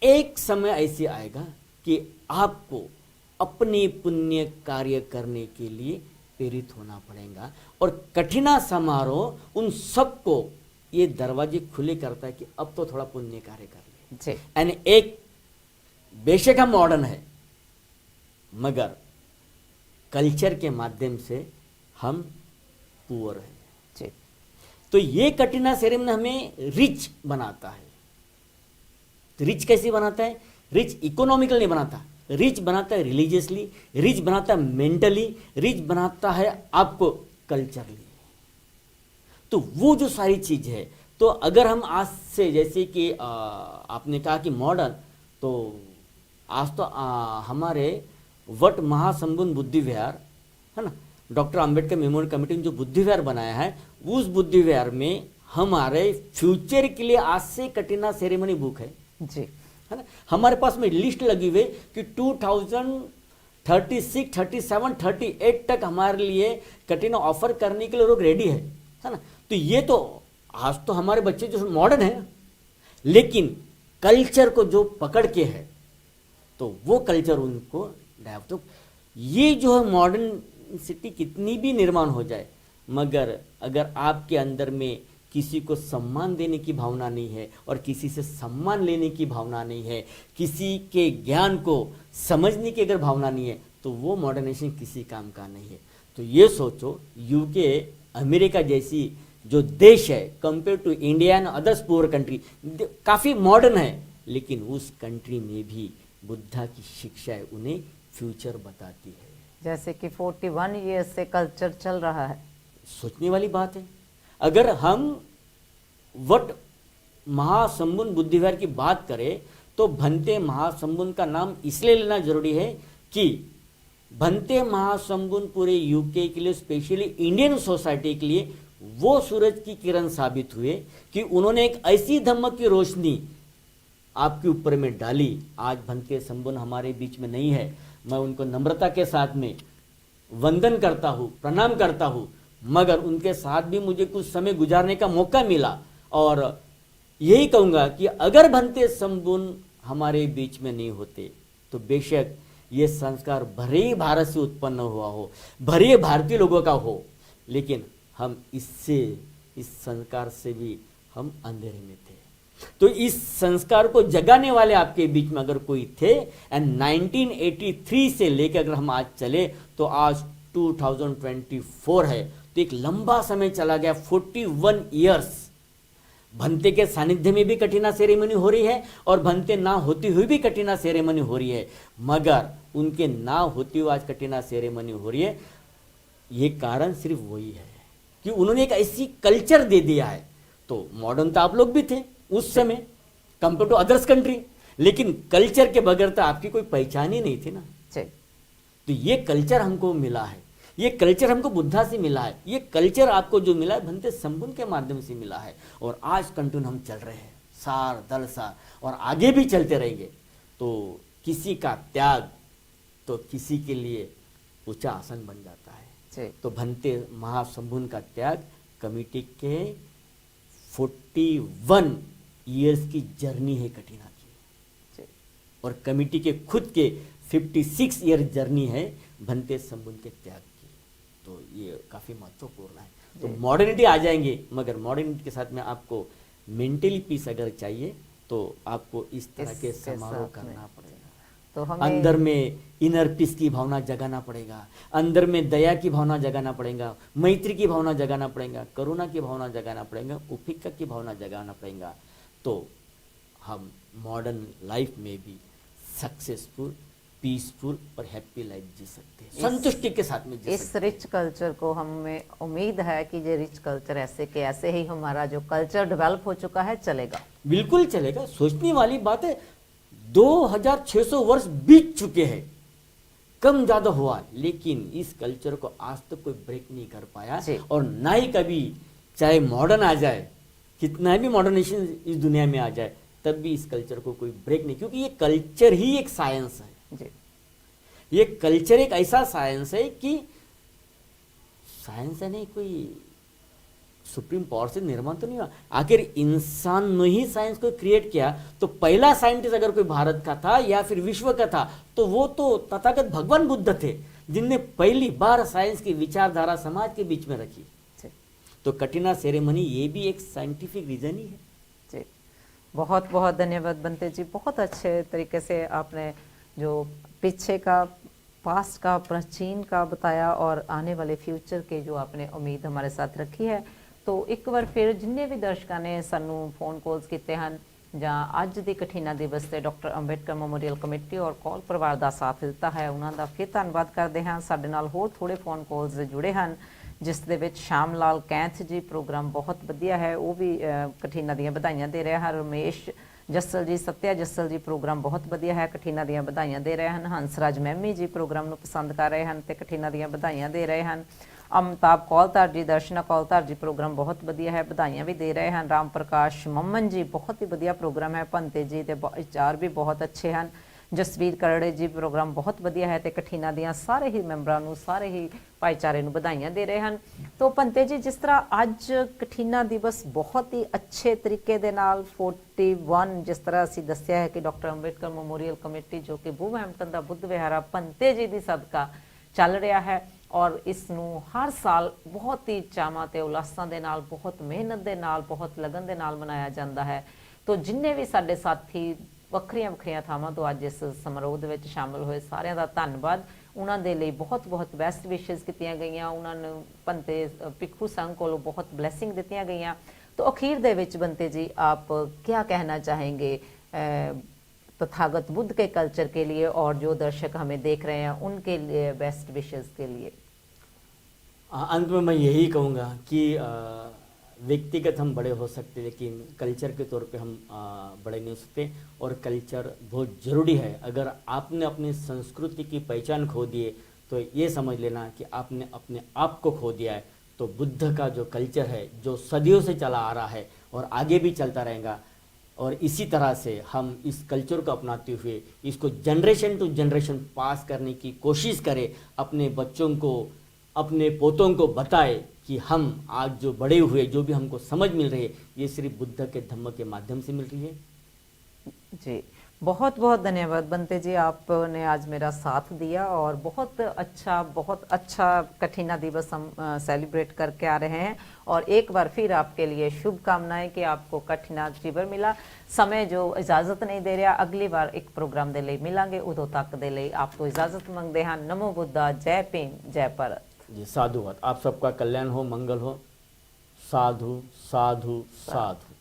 एक समय ऐसे आएगा कि आपको अपने पुण्य कार्य करने के लिए प्रेरित होना पड़ेगा। और कठिना समारोह उन सबको ये दरवाजे खुले करता है कि अब तो थोड़ा पुण्य कार्य कर ले। यानी एक बेशक हम मॉडर्न है मगर कल्चर के माध्यम से हम पुअर हैं जी। तो ये कठिना सेरेमनी हमें रिच बनाता है। तो रिच कैसे बनाता है? रिच इकोनॉमिकल नहीं बनाता, रिच बनाता है रिलीजियसली, रिच बनाता है मेंटली, रिच बनाता है आपको कल्चरली। तो वो जो सारी चीज है, तो अगर हम आज से जैसे कि आपने कहा कि मॉडर्न, तो आज तो हमारे वट महासंबुन बुद्ध विहार है ना, डॉक्टर अंबेडकर मेमोरियल कमेटी ने जो बुद्ध विहार बनाया है, उस बुद्ध विहार में हमारे फ्यूचर के लिए आज से कठिना सेरेमनी बुक है जी, है ना। हमारे पास में लिस्ट लगी हुई कि 2036, 37, 38 तक हमारे लिए कठिना ऑफर करने के लिए लोग रेडी है ना। तो ये तो आज तो हमारे बच्चे जो मॉडर्न है, लेकिन कल्चर को जो पकड़ के है तो वो कल्चर उनको डेवलप। तो ये जो है मॉडर्न सिटी कितनी भी निर्माण हो जाए, मगर अगर आपके अंदर में किसी को सम्मान देने की भावना नहीं है और किसी से सम्मान लेने की भावना नहीं है, किसी के ज्ञान को समझने की अगर भावना नहीं है, तो वो मॉडर्नाइजेशन किसी काम का नहीं है। तो ये सोचो यूके अमेरिका जैसी जो देश है compare to India and others poor country काफ़ी मॉडर्न है, लेकिन उस कंट्री में भी बुद्धा की शिक्षाएं उन्हें फ्यूचर बताती है। जैसे कि 41 ईयर्स से कल्चर चल रहा है। सोचने वाली बात है। अगर हम वट महासंबुन बुद्ध विहार की बात करें तो भंते महासंबुन का नाम इसलिए लेना जरूरी है कि भंते महासंबुन पूरे यूके के लिए, स्पेशली इंडियन सोसाइटी के लिए वो सूरज की किरण साबित हुए कि उन्होंने एक ऐसी धम्मक की रोशनी आपके ऊपर में डाली। आज भंते संबुन हमारे बीच में नहीं है, मैं उनको नम्रता के साथ में वंदन करता हूँ, प्रणाम करता हूँ, मगर उनके साथ भी मुझे कुछ समय गुजारने का मौका मिला और यही कहूँगा कि अगर भंते संबुन हमारे बीच में नहीं होते तो बेशक ये संस्कार भले ही भारत से उत्पन्न हुआ हो, भले ही भारतीय लोगों का हो, लेकिन हम इस संस्कार से भी हम अंधेरे में थे। तो इस संस्कार को जगाने वाले आपके बीच में अगर कोई थे, एंड 1983 से लेकर अगर हम आज चले तो आज 2024 है, तो एक लंबा समय चला गया, 41 इयर्स। भंते के सानिध्य में भी कठिना सेरेमनी हो रही है और भंते ना होती हुई भी कठिना सेरेमनी हो रही है, मगर उनके ना होती हुई आज कठिना सेरेमनी हो रही है। ये कारण सिर्फ वही है कि उन्होंने एक ऐसी कल्चर दे दिया है। तो मॉडर्न तो आप लोग भी थे उस समय कंपेयर टू अदर्स कंट्री, लेकिन कल्चर के बगैर तो आपकी कोई पहचान ही नहीं थी ना। तो ये कल्चर हमको मिला है, ये कल्चर हमको बुद्धा से मिला है, ये कल्चर आपको जो मिला है भंते संबुन के माध्यम से मिला है, और आज कंटिन्यू हम चल रहे हैं सार दल सार, और आगे भी चलते रहेंगे। तो किसी का त्याग तो किसी के लिए ऊंचा आसन बन जाता है। तो भंते महासंबुन का त्याग कमिटी के 41 ईयर्स की जर्नी है कठिना की, और कमिटी के खुद के 56 ईयर जर्नी है भंते संबुन के त्याग की। तो ये काफ़ी महत्वपूर्ण है। तो मॉडर्निटी आ जाएंगे, मगर मॉडर्निटी के साथ में आपको मेंटली पीस अगर चाहिए तो आपको इस तरह के समारोह करना पड़ेगा। तो अंदर में इनर पीस की भावना जगाना पड़ेगा, अंदर में दया की भावना जगाना पड़ेगा, मैत्री की भावना जगाना पड़ेगा, करुणा की भावना जगाना पड़ेगा, उपेक्षा की भावना जगाना पड़ेगा। तो हम मॉडर्न लाइफ में भी सक्सेसफुल, पीसफुल और हैप्पी लाइफ जी सकते हैं, संतुष्टि के साथ में जी इस सकते हैं। रिच कल्चर को हमें उम्मीद है कि ये रिच कल्चर ऐसे के ऐसे ही हमारा जो कल्चर डेवलप हो चुका है चलेगा। बिल्कुल चलेगा। सोचने वाली बात है, 2600 वर्ष बीत चुके हैं, कम ज्यादा हुआ, लेकिन इस कल्चर को आज तक कोई ब्रेक नहीं कर पाया, और ना ही कभी, चाहे मॉडर्न आ जाए, कितना भी मॉडर्नेशन इस दुनिया में आ जाए, तब भी इस कल्चर को कोई ब्रेक नहीं, क्योंकि ये कल्चर ही एक साइंस है जी। ये कल्चर एक ऐसा साइंस है कि साइंस है नहीं, कोई सुप्रीम पावर से निर्माण तो नहीं हुआ, आखिर इंसान ने ही साइंस को क्रिएट किया। तो पहला साइंटिस्ट अगर कोई भारत का था या फिर विश्व का था तो वो तो तथागत भगवान बुद्ध थे, जिनने पहली बार साइंस की विचारधारा समाज के बीच में रखी। तो कठिना सेरेमनी ये भी एक साइंटिफिक रीजन ही है जी। बहुत बहुत धन्यवाद बंते जी, बहुत अच्छे तरीके से आपने जो पीछे का, पास्ट का, प्राचीन का बताया और आने वाले फ्यूचर के जो आपने उम्मीद हमारे साथ रखी है। तो एक बार फिर जिन्ने भी दर्शकों ने सानू फोन कॉल्स किए हैं ਜਾਂ ਅੱਜ ਦੇ ਕਠਿਨਾ ਦਿਵਸ ਤੇ ਡਾਕਟਰ ਅੰਬੇਡਕਰ ਮੈਮੋਰੀਅਲ ਕਮੇਟੀ ਔਰ ਕੌਲ ਪਰਿਵਾਰ ਦਾ ਸਾਥ ਦਿੱਤਾ ਹੈ, ਉਹਨਾਂ ਦਾ ਫਿਰ ਧੰਨਵਾਦ ਕਰਦੇ ਹਾਂ। ਸਾਡੇ ਨਾਲ ਹੋਰ ਥੋੜੇ ਫੋਨ ਕਾਲਸ ਜੁੜੇ ਹਨ, ਜਿਸ ਦੇ ਵਿੱਚ ਸ਼ਾਮ ਲਾਲ ਕੈਂਥ ਜੀ ਪ੍ਰੋਗਰਾਮ ਬਹੁਤ ਵਧੀਆ ਹੈ, ਉਹ ਵੀ ਕਠਿਨਾ ਦੀਆਂ ਵਧਾਈਆਂ ਦੇ ਰਹੇ ਹਨ। ਰਮੇਸ਼ ਜੱਸਲ ਜੀ, ਸਤਿਆ ਜੱਸਲ ਜੀ ਪ੍ਰੋਗਰਾਮ ਬਹੁਤ ਵਧੀਆ ਹੈ, ਕਠਿਨਾ ਦੀਆਂ ਵਧਾਈਆਂ ਦੇ ਰਹੇ ਹਨ। ਹੰਸਰਾਜ ਮਹਿਮੀ ਜੀ ਪ੍ਰੋਗਰਾਮ ਨੂੰ ਪਸੰਦ ਕਰ ਰਹੇ ਹਨ ਤੇ ਕਠਿਨਾ ਦੀਆਂ ਵਧਾਈਆਂ ਦੇ ਰਹੇ ਹਨ। अमिताभ कौलधार जी, दर्शना कौलधार जी प्रोग्राम बहुत वधिया है, बधाइयां भी दे रहे हैं। राम प्रकाश मम्मन जी बहुत ही वधिया प्रोग्राम है, भंते जी के विचार भी बहुत अच्छे हैं। जसवीर करड़े जी प्रोग्राम बहुत वधिया है, तो कठिना दियां सारे ही मैंबरां नूं, सारे ही भाईचारे नूं बधाइयां दे रहे हैं। तो भंते जी, जिस तरह अज कठिना दिवस बहुत ही अच्छे तरीके दे नाल 41 जिस तरह असीं दस्सिया है कि डॉक्टर अंबेडकर मैमोरीअल कमेटी जो कि वुलवरहैम्पटन दा बुद्ध विहारा भंते जी दी सदका चल रहा है, और इस नूं हर साल बहुत ही चावां ते उल्लासां दे नाल, बहुत मेहनत दे नाल, बहुत लगन दे नाल मनाया जाता है। तो जिन्ने भी साडे साथी वक्रियां वक्रियां थावां तो अज इस समारोह दे विच शामिल होए, सारियां दा धन्नवाद। ਉਹਨਾਂ ਦੇ ਲਈ ਬਹੁਤ ਬਹੁਤ ਬੈਸਟ ਵਿਸ਼ੇਸ ਕੀਤੀਆਂ ਗਈਆਂ, ਉਹਨਾਂ ਨੂੰ ਪੰਤੇ ਭਿੱਖੂ ਸੰਘ ਕੋਲੋਂ ਬਹੁਤ ਬਲੈਸਿੰਗ ਦਿੱਤੀਆਂ ਗਈਆਂ। तो आखिर दे विच बनते जी आप क्या कहना चाहेंगे तथागत बुद्ध के कल्चर के लिए और जो दर्शक हमें देख रहे हैं उनके लिए बेस्ट विशेस के लिए? अंत में मैं यही कहूँगा कि व्यक्तिगत हम बड़े हो सकते लेकिन कल्चर के तौर पे हम बड़े नहीं हो सकते, और कल्चर बहुत ज़रूरी है। अगर आपने अपनी संस्कृति की पहचान खो दिए तो ये समझ लेना कि आपने अपने आप को खो दिया है। तो बुद्ध का जो कल्चर है जो सदियों से चला आ रहा है और आगे भी चलता रहेगा, और इसी तरह से हम इस कल्चर को अपनाते हुए इसको जनरेशन टू जनरेशन पास करने की कोशिश करें, अपने बच्चों को अपने पोतों को बताए कि हम आज जो बड़े हुए जो भी हमको समझ मिल रही है ये सिर्फ बुद्ध के धम्म के माध्यम से मिल रही है। जी बहुत बहुत धन्यवाद बनते जी, आपने आज मेरा साथ दिया और बहुत अच्छा कठिना दिवस हम सेलिब्रेट करके आ रहे हैं, और एक बार फिर आपके लिए शुभकामनाएं कि आपको कठिना जीवन मिला। समय जो इजाजत नहीं दे रहा, अगली बार एक प्रोग्राम दे लिए मिलांगे, उदों तक दे लिए आपको इजाजत मंगते हैं। नमो बुद्धा, जय भीम, जय भारत जी। साधुवाद, आप सबका कल्याण हो, मंगल हो। साधु साधु साधु।